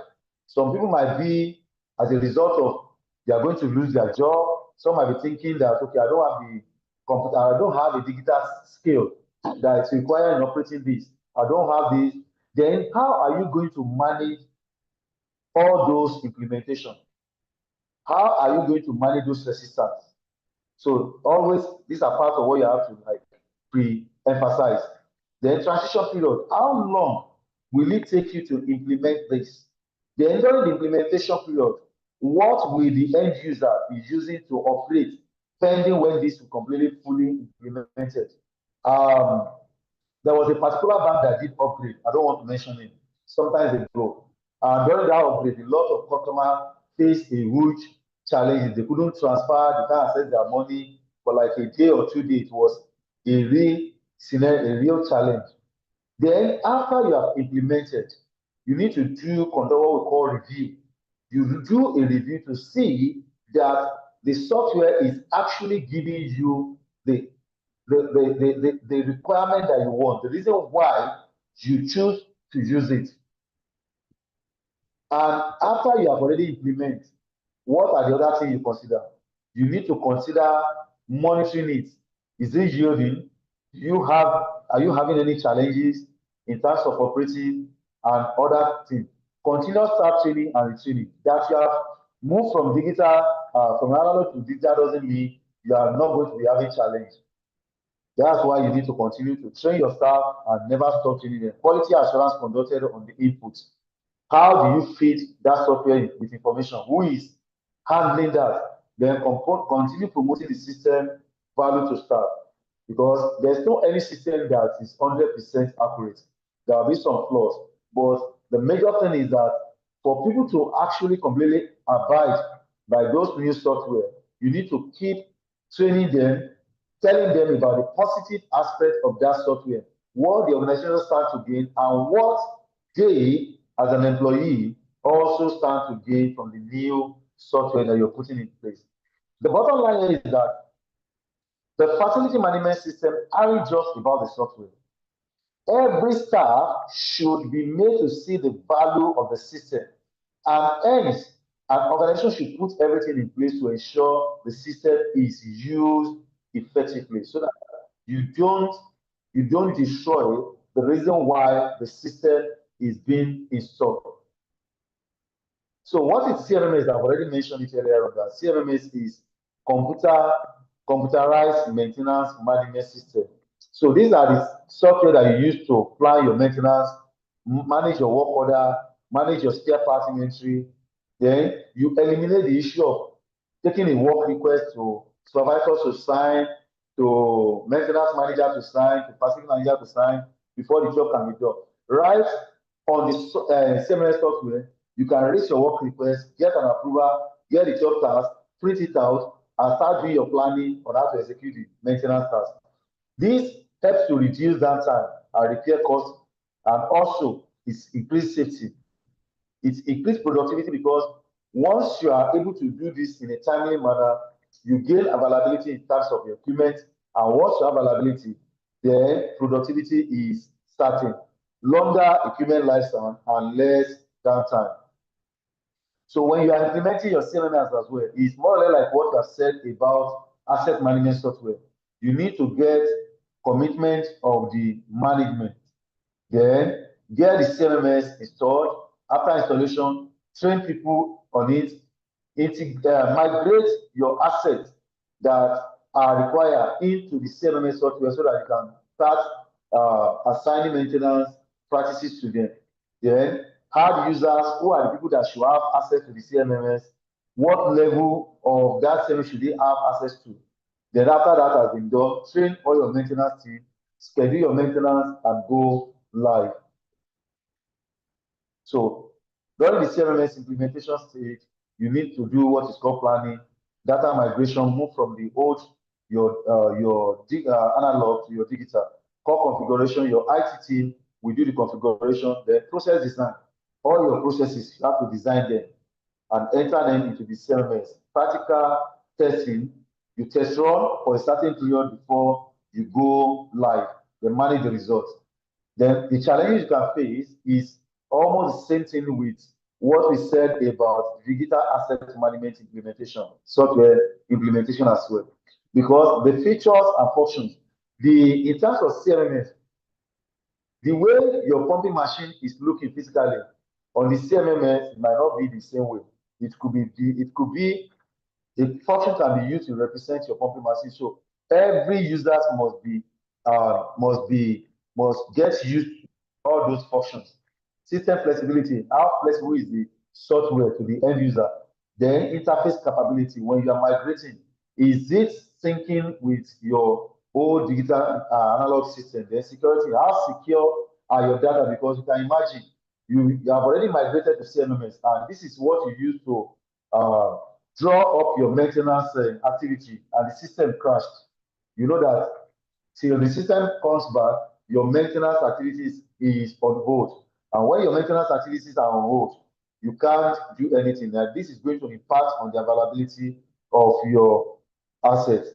Some people might be as a result of they are going to lose their job. Some might be thinking that, okay, I don't have the computer, I don't have a digital skill that is required in operating this. I don't have this. Then how are you going to manage all those implementations? How are you going to manage those resistance? So always, these are part of what you have to like pre-emphasize. Then transition period, how long will it take you to implement this? Then during the implementation period, what will the end user be using to operate pending when this will completely fully implemented? There was a particular bank that did upgrade. I don't want to mention it. Sometimes ago, and during that upgrade, a lot of customers faced a huge challenge. They couldn't transfer, they can't access their money for like a day or 2 days. It was a real scenario, a real challenge. Then after you have implemented, you need to conduct what we call review. You do a review to see that the software is actually giving you the requirement that you want, the reason why you choose to use it. And after you have already implemented, what are the other things you consider? You need to consider monitoring it. Is it yielding? Are you having any challenges in terms of operating and other things? Continuous start training and retraining. That you have moved from digital, from analog to digital doesn't mean you are not going to be having challenge. That's why you need to continue to train your staff and never stop training them. Quality assurance conducted on the input. How do you feed that software with information? Who is handling that? Then continue promoting the system value to staff, because there's no any system that is 100% accurate. There will be some flaws, but the major thing is that for people to actually completely abide by those new software, you need to keep training them, telling them about the positive aspect of that software, what the organization stands to gain, and what they, as an employee, also stand to gain from the new software that you're putting in place. The bottom line is that the facility management system aren't just about the software. Every staff should be made to see the value of the system, and hence an organization should put everything in place to ensure the system is used effectively, so that you don't destroy the reason why the system is being installed. So what is CMMS? I've already mentioned it earlier on that CMMS is computerized maintenance management system. So these are the software that you use to plan your maintenance, manage your work order, manage your spare part inventory. Then you eliminate the issue of taking a work request to supervisors to sign, to maintenance manager to sign, to facility manager to sign before the job can be done. Right on the CMMS software, you can raise your work request, get an approval, get the job task, print it out, and start doing your planning on how to execute the maintenance task. This helps to reduce downtime and repair costs, and also it increases safety. It increases productivity, because once you are able to do this in a timely manner, you gain availability in terms of your equipment, and once you have availability, then productivity is certain. Longer equipment lifespan and less downtime. So when you are implementing your CMMS as well, it's more or less like what I've said about asset management software. You need to get commitment of the management. Then get the CMMS installed. After installation, train people on it. Migrate your assets that are required into the CMMS software, so that you can start assigning maintenance practices to them. Then add users. Who are the people that should have access to the CMMS? What level of that CMMS should they have access to? Then after that has been done, train all your maintenance team, schedule your maintenance, and go live. So during the CMMS implementation stage, you need to do what is called planning, data migration, move from the old, your analog to your digital. Core configuration, your IT team will do the configuration, the process design. All your processes, you have to design them and enter them into the CMMS. Practical testing, you test run for a certain period before you go live, then manage the results. Then the challenge you can face is almost the same thing with what we said about digital asset management implementation, software implementation as well. Because the features and functions, in terms of CMMS, the way your pumping machine is looking physically on the CMMS might not be the same way. It could be a function can be used to represent your pumping machine. So every user must get used to all those functions. System flexibility, how flexible is the software to the end user? Then interface capability, when you are migrating, is it syncing with your old digital analog system? Then security, how secure are your data? Because you can imagine you have already migrated to CMMS, and this is what you use to draw up your maintenance activity, and the system crashed. You know that till the system comes back, your maintenance activities is on hold. And when your maintenance activities are on hold, you can't do anything. Now, this is going to impact on the availability of your assets.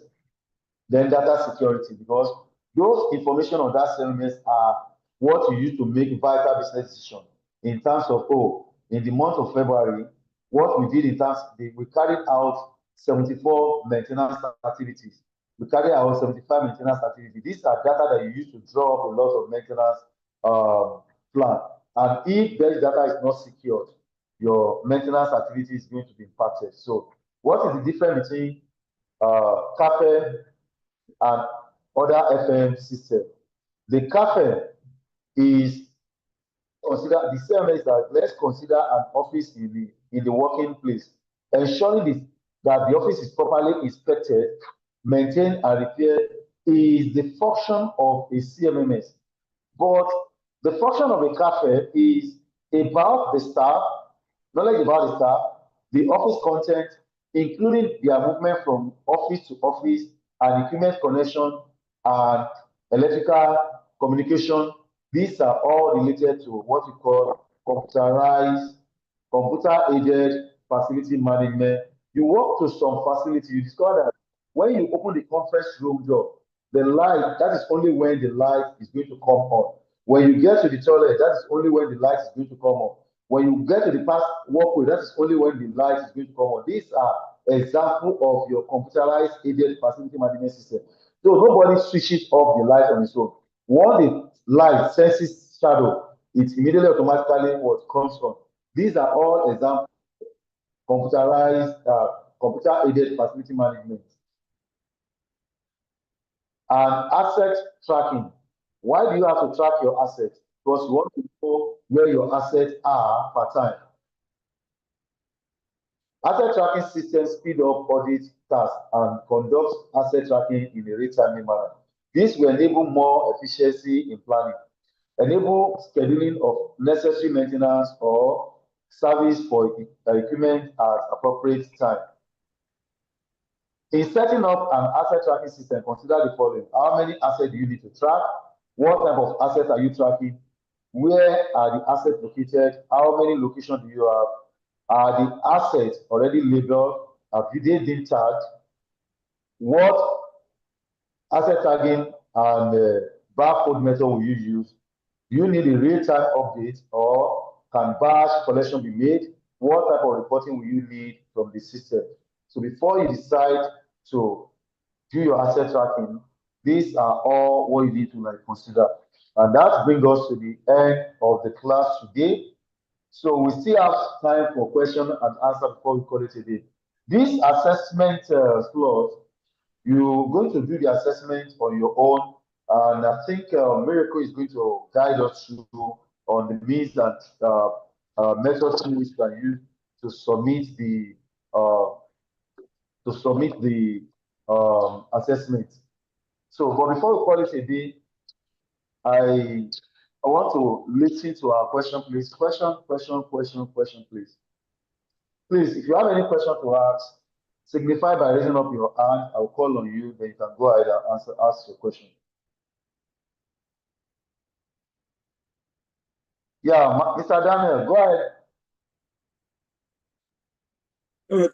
Then data security, because those information on that CMS are what you use to make vital business decisions in terms of, in the month of February, what we did in terms, we carried out 74 maintenance activities. we carry out 75 maintenance activities. These are data that you use to draw up a lot of maintenance plan. And if this data is not secured, your maintenance activity is going to be impacted. So what is the difference between CAFE and other FM system? The CAFE is consider the same as that. Let's consider an office in the working place, ensuring that the office is properly inspected, maintained, and repaired is the function of a CMMS. But the function of a cafe is about the staff, knowledge about the staff, the office content, including their movement from office to office, and equipment connection and electrical communication. These are all related to what we call computerized, computer-aided facility management. You walk to some facility, you discover that when you open the conference room door, the light, that is only when the light is going to come on. When you get to the toilet, that is only when the light is going to come on. When you get to the past walkway, that is only when the light is going to come on. These are examples of your computerized aided facility management system. So nobody switches off the light on its own. Once the light senses shadow, it immediately automatically what comes on. These are all examples of computerized, computer-aided facility management. And asset tracking. Why do you have to track your assets? Because you want to know where your assets are per time. Asset tracking systems speed up audit tasks and conduct asset tracking in a real-time manner. This will enable more efficiency in planning, enable scheduling of necessary maintenance or service for equipment at appropriate time. In setting up an asset tracking system, consider the following. How many assets do you need to track? What type of assets are you tracking? Where are the assets located? How many locations do you have? Are the assets already labeled? Have they been tagged? What asset tagging and barcode method will you use? Do you need a real-time update, or can batch collection be made? What type of reporting will you need from the system? So before you decide to do your asset tracking, these are all what you need to consider. And that brings us to the end of the class today. So we still have time for question and answer before we call it a day. This assessment slot, you're going to do the assessment on your own, and I think Miracle is going to guide us through on the means and methods which you can use to submit the assessment. So, but before we call it a day, I want to listen to our question, please. Question, please. Please, if you have any question to ask, signify by raising up your hand. I'll call on you, then you can go ahead and ask your question. Yeah, Mr. Daniel, go ahead.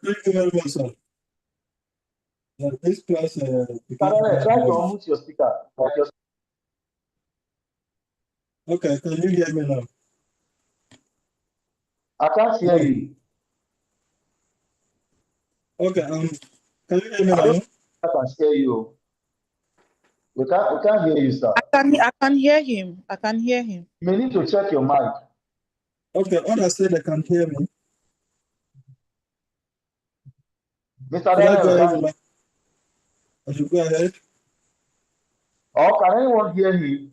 Thank you very much, sir. This class, Try to unmute your speaker. Okay, can you hear me now? I can't hear you. Okay, can you hear me now? I can hear you. We can't hear you, sir. I can hear him. I can hear him. You may need to check your mic. Okay, others say they can hear me. Mr. Daniel, I should go ahead. Or can anyone hear you?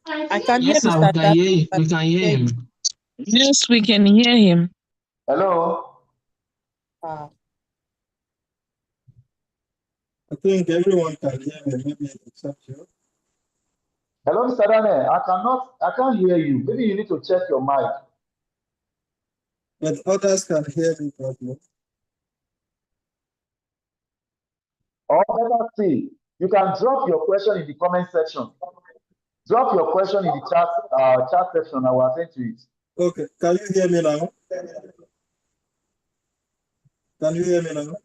I can hear Yes, sir, we can hear you. We can hear him. Yes, we can hear him. Hello? I think everyone can hear me, maybe except you. Hello, Mr. Daniel. I can't hear you. Maybe you need to check your mic. But others can hear me properly. Or better still, you can drop your question in the comment section. Drop your question in the chat section. I will attend to it. Okay, can you hear me now? Can you hear me now?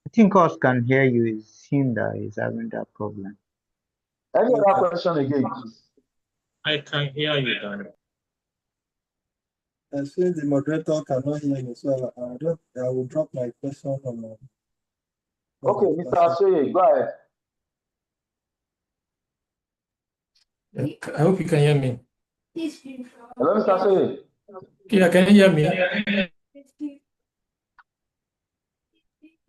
I think us can hear you. It's him that is having that problem. Any other question again, please? I can hear you, Daniel. Since the moderator cannot hear me, so I will drop my question on. Okay, Mr. Asoye, go ahead. I hope you can hear me. Hello, Mr. Asoye. Yeah, can you hear me?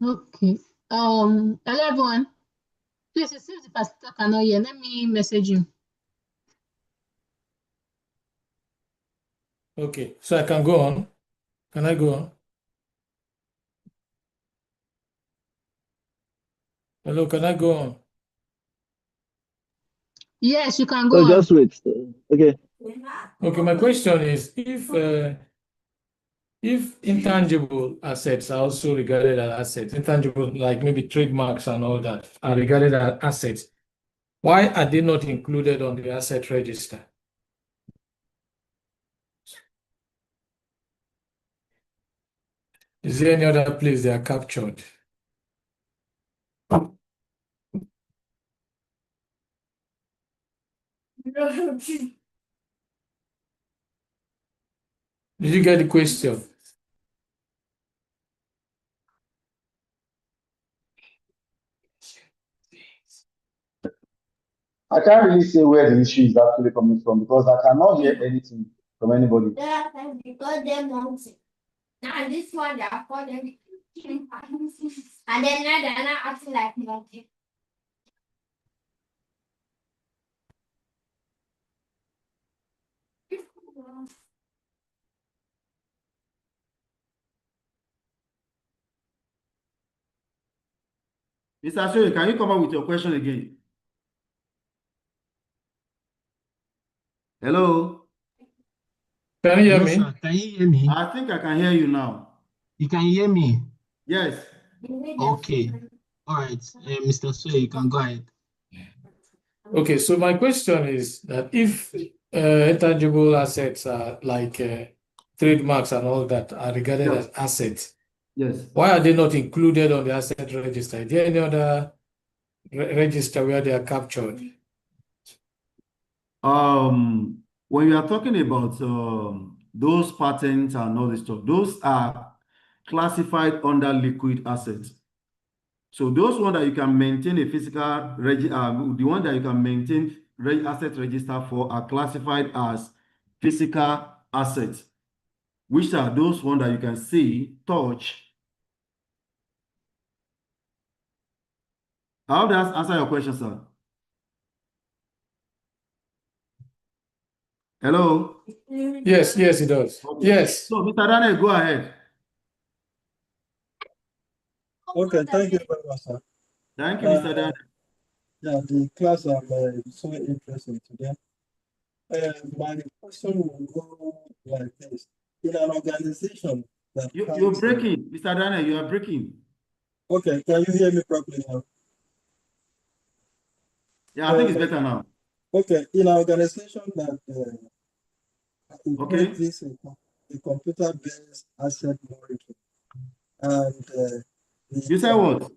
Okay. Hello everyone. Please, it seems the pastor cannot hear. Let me message him. Okay, so I can go on. Can I go on? Hello, can I go on? Yes, you can go on. Just wait. Okay. Okay, my question is if intangible assets are also regarded as assets, intangible like maybe trademarks and all that are regarded as assets, why are they not included on the asset register? Is there any other place they are captured? Did you get the question? I can't really say where the issue is actually coming from because I cannot hear anything from anybody. Because they want it. Now this one they are calling and then now they're not acting like nothing. Mr. Asoye, can you come up with your question again? Hello? Can you hear Hello, me? sir. Can you hear me? I think I can hear you now. You can hear me? Yes. Okay. All right. Mr. Soy, you can go ahead. Okay, so my question is that if intangible assets are like trademarks and all that are regarded Yes. as assets, Yes. why are they not included on the asset register? Is there any other register where they are captured? When you are talking about those patents and all this stuff, those are classified under liquid assets. So those ones that you can maintain a physical the one that you can maintain asset register for are classified as physical assets, which are those ones that you can see, touch. How does that answer your question, sir? Hello? Yes, it does. Okay. Yes. So, Mr. Daniel, go ahead. Okay, thank you very much, sir. Thank you, Mr. Daniel. Yeah, the class are so interesting today. My question will go like this. In an organization that You're breaking, Mr. Daniel, you are breaking. Okay, can you hear me properly now? Yeah, I think it's better now. Okay, in an organization that Okay. this a computer-based asset monitoring, and you said what?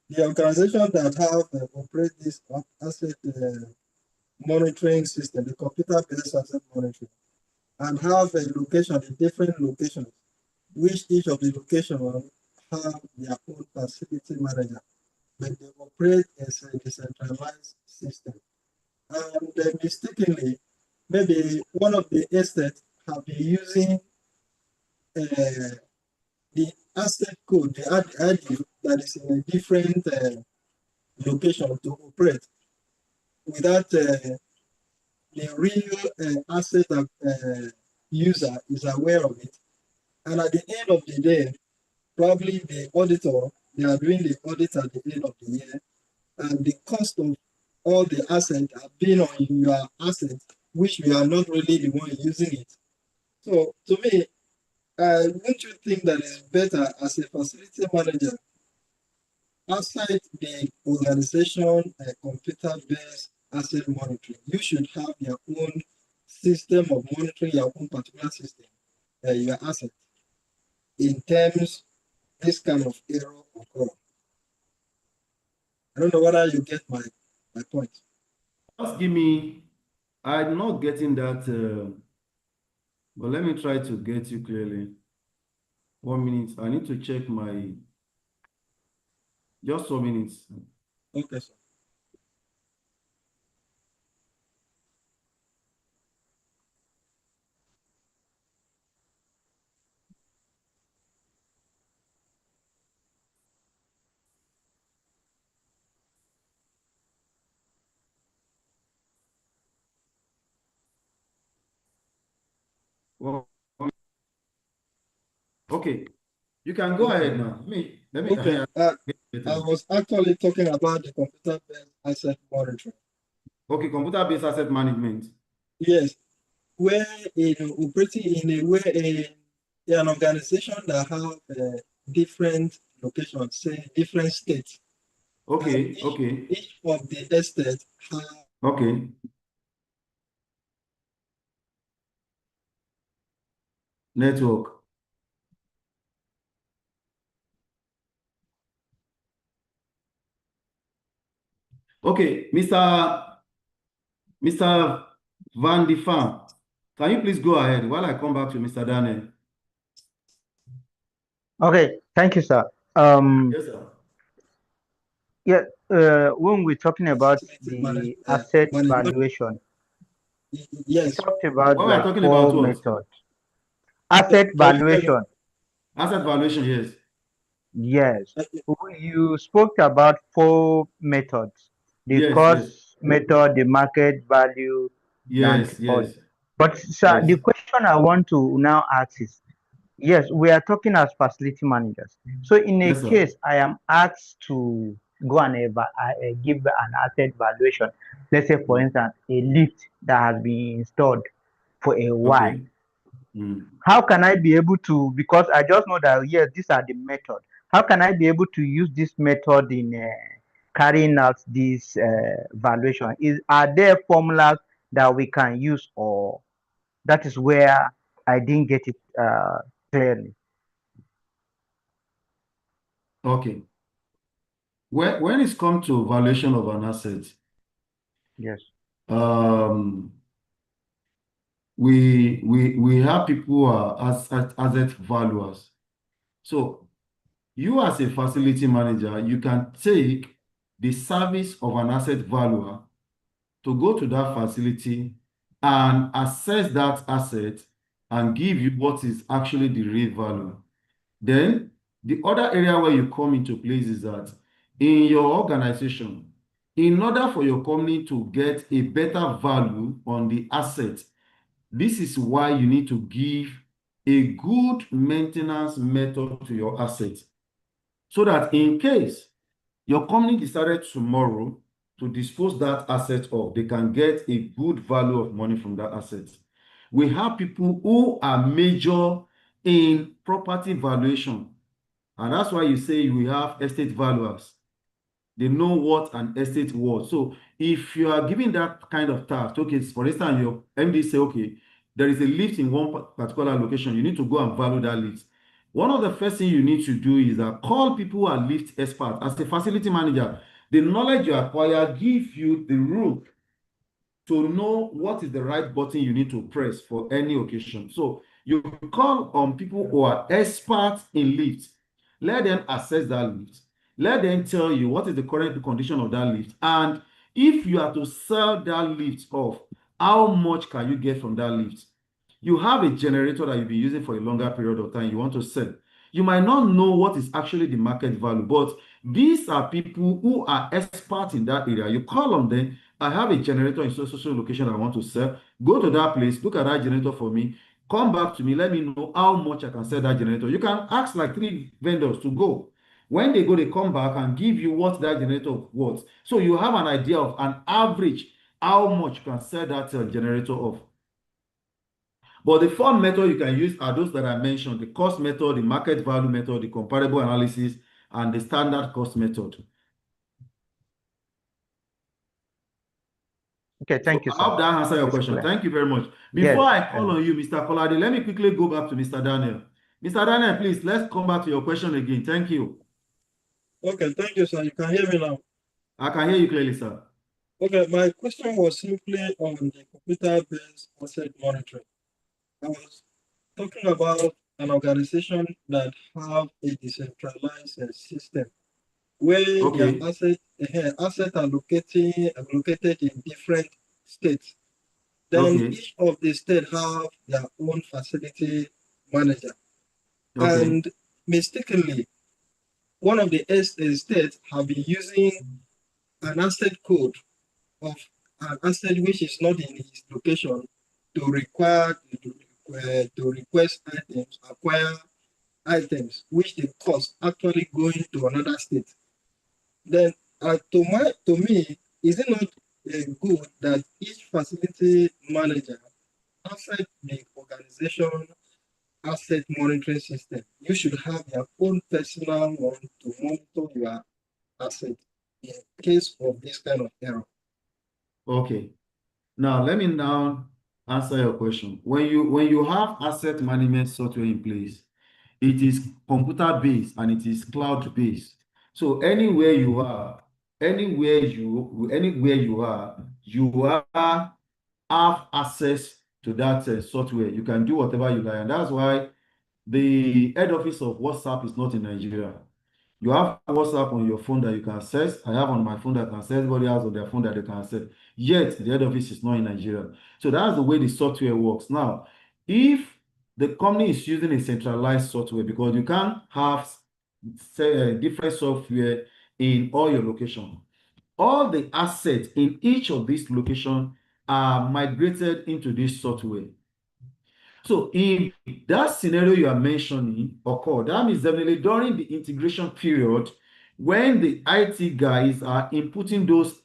The organization that have operate this asset monitoring system, the computer-based asset monitoring, and have a location in different locations, which each of the locations have their own facility manager, but they operate as a decentralized system. And mistakenly, maybe one of the estates have been using the asset code, the ID that is in a different location to operate without the real asset user is aware of it. And at the end of the day, probably the auditor, they are doing the audit at the end of the year, and the cost of all the assets have been on your asset, which we are not really the one using it. So to me, don't you think that it's better as a facility manager outside the organization computer-based asset monitoring? You should have your own system of monitoring your own particular system, your asset, in terms this kind of error occur. I don't know whether you get my point. Just give me, I'm not getting that But let me try to get you clearly. 1 minute. I need to check my. Just 4 minutes. Okay, sir. Well, okay, you can go ahead now. Let me. Okay. I was actually talking about the computer-based asset monitoring. Okay, computer-based asset management. Yes, where operating in a way an organization that have different locations, say different states. Okay, okay. Each of the estates have. Okay. Network. Okay, Mr. Van de Farm, can you please go ahead while I come back to Mr. Daniel? Okay, thank you, sir. Yes, sir. Yeah, when we're talking about the asset valuation, yes, we talked about when we're like talking 4 about what? methods. Asset valuation. Asset valuation, yes. Yes. You spoke about 4 methods. The Yes, cost method, the market value, and yes, all. yes. But sir, Yes. the question I want to now ask is, yes, we are talking as facility managers. So in a Yes, sir. case I am asked to go and give an asset valuation, let's say for instance, a lift that has been installed for a while. Okay. How can I be able to, because I just know that, yes, these are the method. How can I be able to use this method in carrying out this valuation? Are there formulas that we can use, or that is where I didn't get it clearly? Okay. When it's come to valuation of an asset, yes, we have people who are asset valuers. So you as a facility manager, you can take the service of an asset valuer to go to that facility and assess that asset and give you what is actually the real value. Then the other area where you come into place is that in your organization, in order for your company to get a better value on the asset, this is why you need to give a good maintenance method to your asset. So that in case your company decided tomorrow to dispose that asset off, they can get a good value of money from that asset. We have people who are major in property valuation. And that's why you say we have estate valuers. They know what an estate was. So if you are giving that kind of task, okay, for instance, your MD say, okay, there is a lift in one particular location, you need to go and value that lift. One of the first things you need to do is that call people who are lift experts. As a facility manager, the knowledge you acquire gives you the room to know what is the right button you need to press for any occasion. So you call on people who are experts in lifts. Let them assess that lift. Let them tell you what is the current condition of that lift. And if you are to sell that lift off, how much can you get from that lift? You have a generator that you've been using for a longer period of time, you want to sell. You might not know what is actually the market value, but these are people who are experts in that area. You call on them. I have a generator in social location I want to sell. Go to that place, look at that generator for me, come back to me, let me know how much I can sell that generator. You can ask like 3 vendors to go. When they go, they come back and give you what that generator was. So you have an idea of an average, how much you can sell that generator of. But the 4 methods you can use are those that I mentioned: the cost method, the market value method, the comparable analysis, and the standard cost method. Okay, thank you, I sir. hope that answers your It's question. clear. Thank you very much. Yes, Before I call on you, Mr. Kolade, let me quickly go back to Mr. Daniel. Mr. Daniel, please, let's come back to your question again. Thank you. Okay, thank you, sir. You can hear me now. I can hear you clearly, sir. Okay, my question was simply on the computer-based asset monitoring. I was talking about an organization that have a decentralized system where their assets are located in different states. Then each of the states have their own facility manager. And mistakenly, one of the states have been using an asset code of an asset which is not in its location to request items, acquire items, which the cost actually going to another state. Then, to me, is it not good that each facility manager outside the organization asset monitoring system, you should have your own personal one to monitor your asset in case of this kind of error? Okay. Now let me answer your question. When you have asset management software in place, it is computer based and it is cloud based. So anywhere you are, you have access to that software. You can do whatever you like, and that's why the head office of WhatsApp is not in Nigeria. You have WhatsApp on your phone that you can access. I have on my phone that I can access. Everybody has on their phone that they can access. Yet the head office is not in Nigeria. So that's the way the software works. Now, if the company is using a centralized software, because you can't have different software in all your locations, all the assets in each of these locations are migrated into this software. So if that scenario you are mentioning occur, that means definitely during the integration period, when the IT guys are inputting those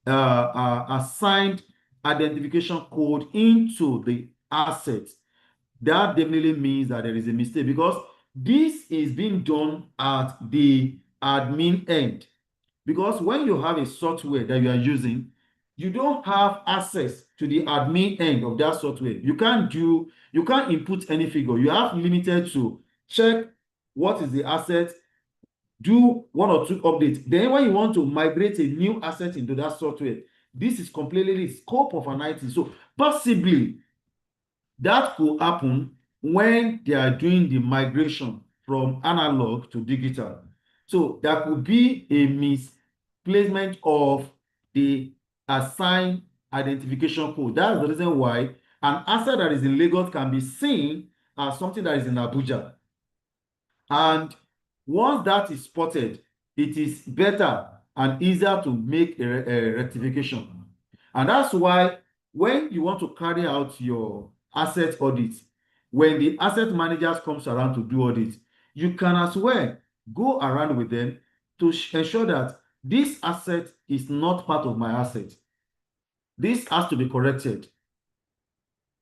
assigned identification code into the assets, that definitely means that there is a mistake, because this is being done at the admin end. Because when you have a software that you are using, you don't have access to the admin end of that software. You can't input any figure. You have limited to check what is the asset, do one or two updates. Then when you want to migrate a new asset into that software, this is completely the scope of an IT. So possibly that could happen when they are doing the migration from analog to digital. So there could be a misplacement of the assigned identification code. That's the reason why an asset that is in Lagos can be seen as something that is in Abuja. And once that is spotted, it is better and easier to make a rectification. And that's why when you want to carry out your asset audit, when the asset managers comes around to do audit, you can as well go around with them to ensure that this asset is not part of my asset. This has to be corrected,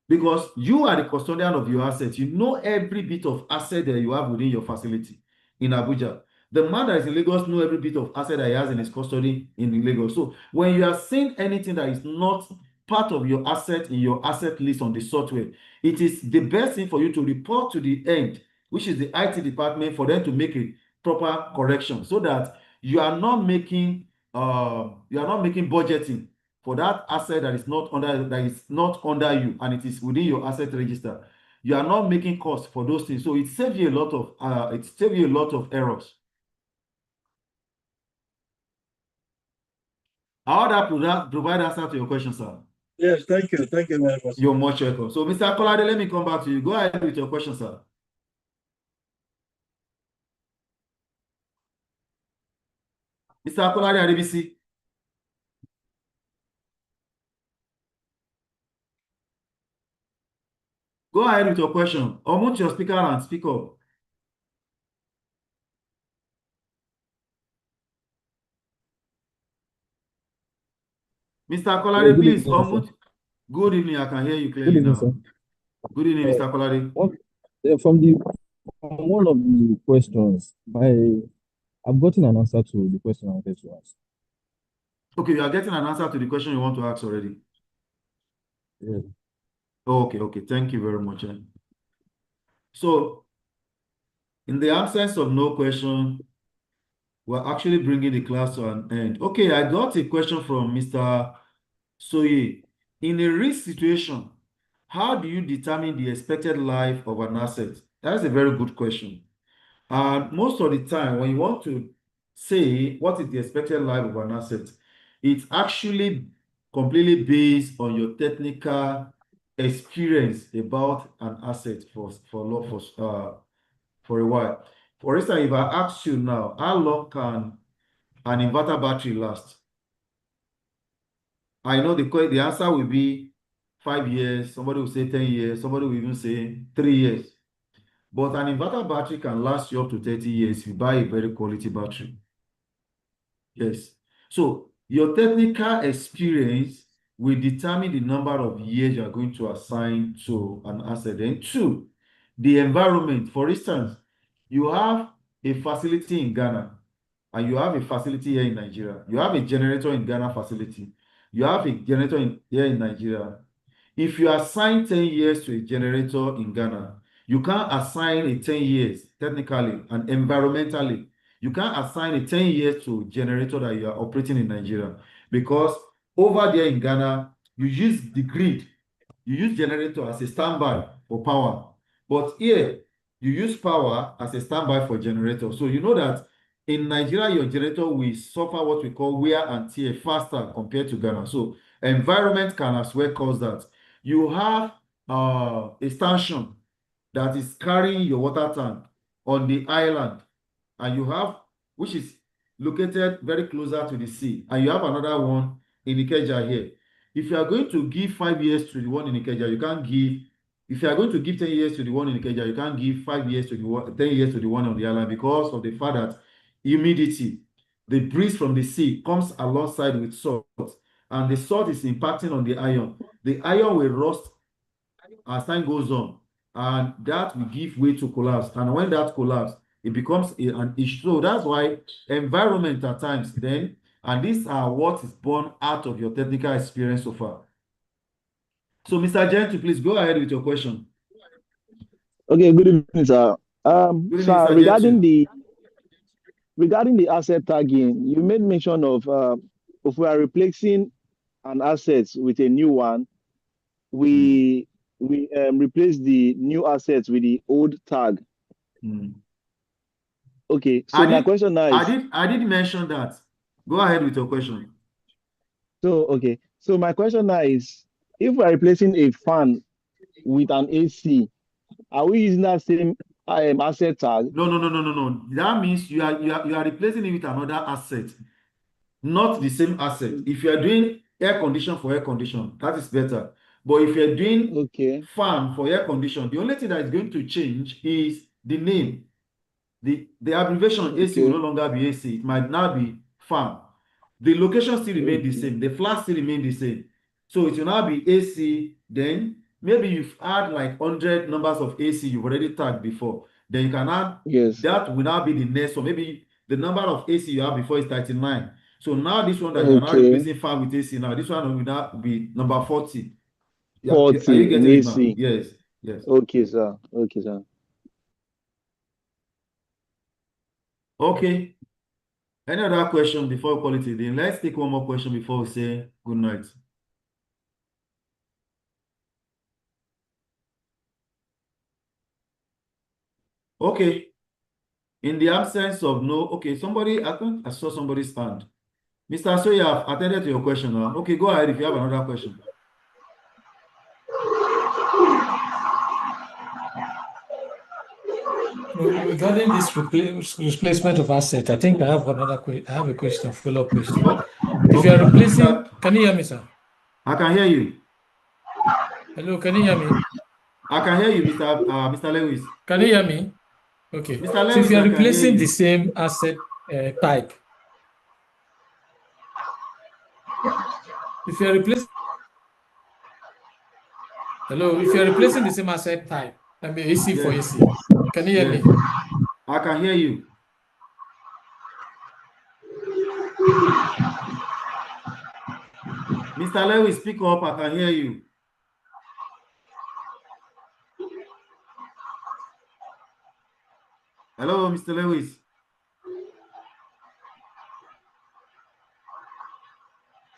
because you are the custodian of your assets. You know every bit of asset that you have within your facility in Abuja. The man that is in Lagos knows every bit of asset that he has in his custody in Lagos. So when you are seeing anything that is not part of your asset in your asset list on the software, it is the best thing for you to report to the end, which is the IT department, for them to make a proper correction, so that you are not making budgeting for that asset that is not under you, and it is within your asset register. You are not making costs for those things. So it saves you a lot of errors. How that provide answer to your question, sir? Yes, thank you. Thank you very much. You're much welcome. So, Mr. Kolade, let me come back to you. Go ahead with your question, sir. Mr. Kolade Adebisi. Go ahead with your question. Or mute your speaker and speak up. Mr. Kolade, please unmute. Good evening. I can hear you clearly now. Sir. Good evening, Mr. Kolade. From one of the questions, I've gotten an answer to the question I wanted to ask. Okay, you are getting an answer to the question you want to ask already. Yeah. Okay. Thank you very much. So, in the absence of no question, we're actually bringing the class to an end. Okay, I got a question from Mr. Soye. In a risk situation, how do you determine the expected life of an asset? That's a very good question. And most of the time, when you want to say what is the expected life of an asset, it's actually completely based on your technical experience about an asset for a while. For instance, if I ask you now, how long can an inverter battery last? I know the answer will be 5 years, somebody will say 10 years, somebody will even say 3 years. But an inverter battery can last you up to 30 years if you buy a very quality battery. Yes. So your technical experience will determine the number of years you are going to assign to an asset. And two, the environment. For instance, you have a facility in Ghana and you have a facility here in Nigeria. You have a generator in Ghana facility. You have a generator here in Nigeria. If you assign 10 years to a generator in Ghana, you can't assign a 10 years technically and environmentally. You can't assign a 10 years to a generator that you are operating in Nigeria, because over there in Ghana, you use the grid. You use generator as a standby for power. But here, you use power as a standby for generator. So you know that in Nigeria, your generator will suffer what we call wear and tear faster compared to Ghana. So environment can as well cause that. You have a station that is carrying your water tank on the island, and you have, which is located very closer to the sea, and you have another one in Ikeja here. If you are going to give 5 years to the one in Ikeja, you can't give. If you are going to give 10 years to the one in Ikeja, you can't give 5 years to the one, 10 years to the one on the island, because of the fact that humidity, the breeze from the sea comes alongside with salt, and the salt is impacting on the iron. The iron will rust as time goes on, and that will give way to collapse. And when that collapse, it becomes an issue. So that's why environment at times then, and these are what is born out of your technical experience so far. So Mr. Gentle, please go ahead with your question. Okay, good evening, sir. Good evening, Sir, Mr. regarding the asset tagging, you made mention of if we are replacing an asset with a new one, we replace the new assets with the old tag. Okay, so my question now is, I did mention that. Go ahead with your question. So my question now is, if we are replacing a fan with an AC, are we using that same asset tag? No. That means you are replacing it with another asset, not the same asset. If you are doing air condition for air condition, that is better. But if you're doing fan for air condition, the only thing that is going to change is the name. The abbreviation AC will no longer be AC. It might now be fan. The location still remain the same. The flash still remain the same. So it will now be AC. Then maybe you've had like 100 numbers of AC you've already tagged before. Then you can add, that will now be the next one. Maybe the number of AC you have before is 39. So now this one that you're now replacing fan with AC now, this one will now be number 40. 40 are you getting in it now? AC? Yes. Okay, sir. Okay, sir. Okay. Any other question before we call it a day? Let's take one more question before we say good night. Okay. In the absence of somebody, I think I saw somebody's hand. Mr. Soya, I've attended to your question now. Okay, go ahead if you have another question. Regarding this replacement of asset, I think I have a question, follow-up question. If you are replacing, can you hear me, sir? I can hear you. Hello, can you hear me? I can hear you, Mr. Lewis. Can you hear me? Okay. Mr. Lewis, so if you are I can hear replacing you. the same asset type, if you are replacing the same asset type, I mean AC for AC, can you hear me? I can hear you. Mr. Lewis, speak up. I can hear you. Hello, Mr. Lewis.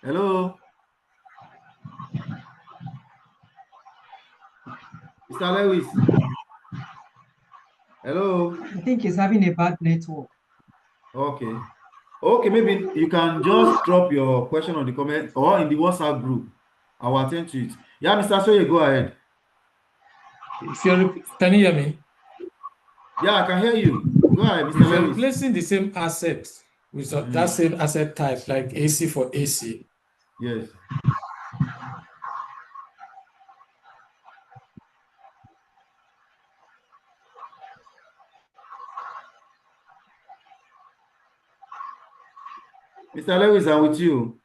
Hello. Mr. Lewis. Hello. I think he's having a bad network. Okay. Okay, maybe you can just drop your question on the comment or in the WhatsApp group. I will attend to it. Yeah, Mr. Soye, go ahead. Can you hear me? Yeah, I can hear you. Go ahead, Mr. If you're Lewis. replacing the same asset with that same asset type, like AC for AC. Yes. Mr. Lewis, I'm with you.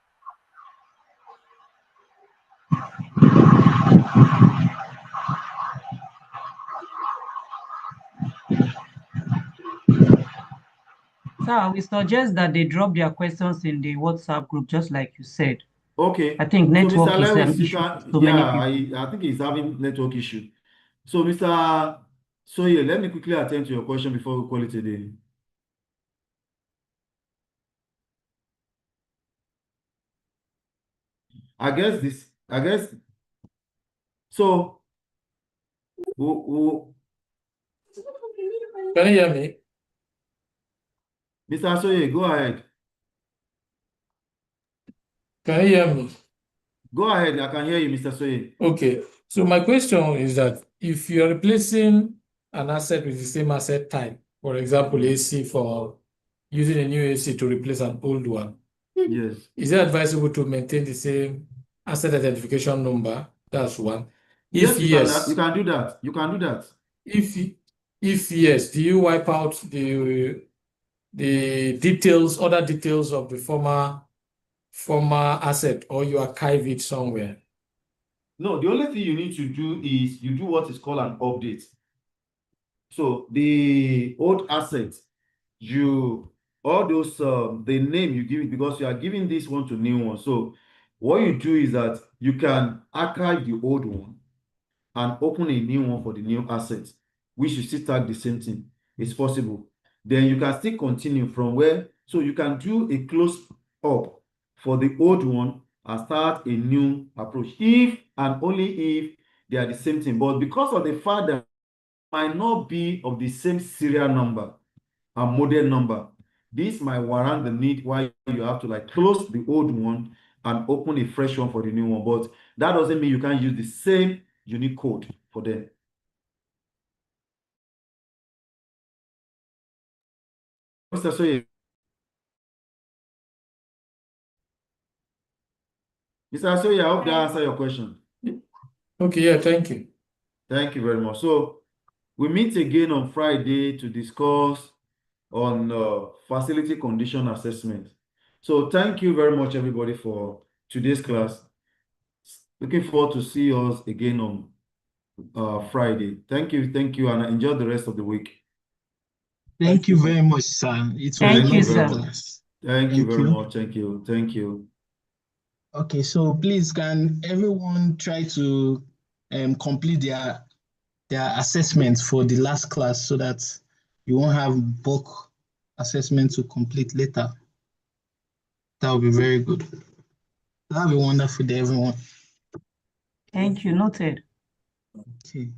Sir, we suggest that they drop their questions in the WhatsApp group, just like you said. Okay. I think network so Mr. is Lewis, you issue can, for so many people. I think he's having network issue. So Mr. Soye, let me quickly attend to your question before we call it a day. I guess so. Can you hear me? Mr. Soye, go ahead. Can you hear me? Go ahead, I can hear you, Mr. Soye. Okay, so my question is that if you're replacing an asset with the same asset type, for example, AC for using a new AC to replace an old one, yes, is it advisable to maintain the same asset identification number? That's one. Yes, If yes, you can do that. You can do that. If yes, do you wipe out the details, other details of the former asset, or you archive it somewhere? No, the only thing you need to do is you do what is called an update. So the old assets, all those the name you give it, because you are giving this one to new one. So what you do is that you can archive the old one and open a new one for the new asset, which you still tag the same thing. It's possible. Then you can still continue from where, so you can do a close up for the old one and start a new approach if and only if they are the same thing. But because of the fact that might not be of the same serial number and model number, this might warrant the need why you have to like close the old one and open a fresh one for the new one. But that doesn't mean you can't use the same unique code for them. Mr. Soye. Mr. Soye, I hope that answers your question. Okay, yeah, thank you. Thank you very much. So we meet again on Friday to discuss on facility condition assessment. So thank you very much, everybody, for today's class. Looking forward to see us again on Friday. Thank you, and enjoy the rest of the week. Thank you very much, sir. It was Thank you, lovely sir. class. Thank you very much. Thank you. Okay, so please, can everyone try to complete their assessments for the last class so that you won't have bulk assessment to complete later? That would be very good. Have a wonderful day, everyone. Thank you. Noted. Okay.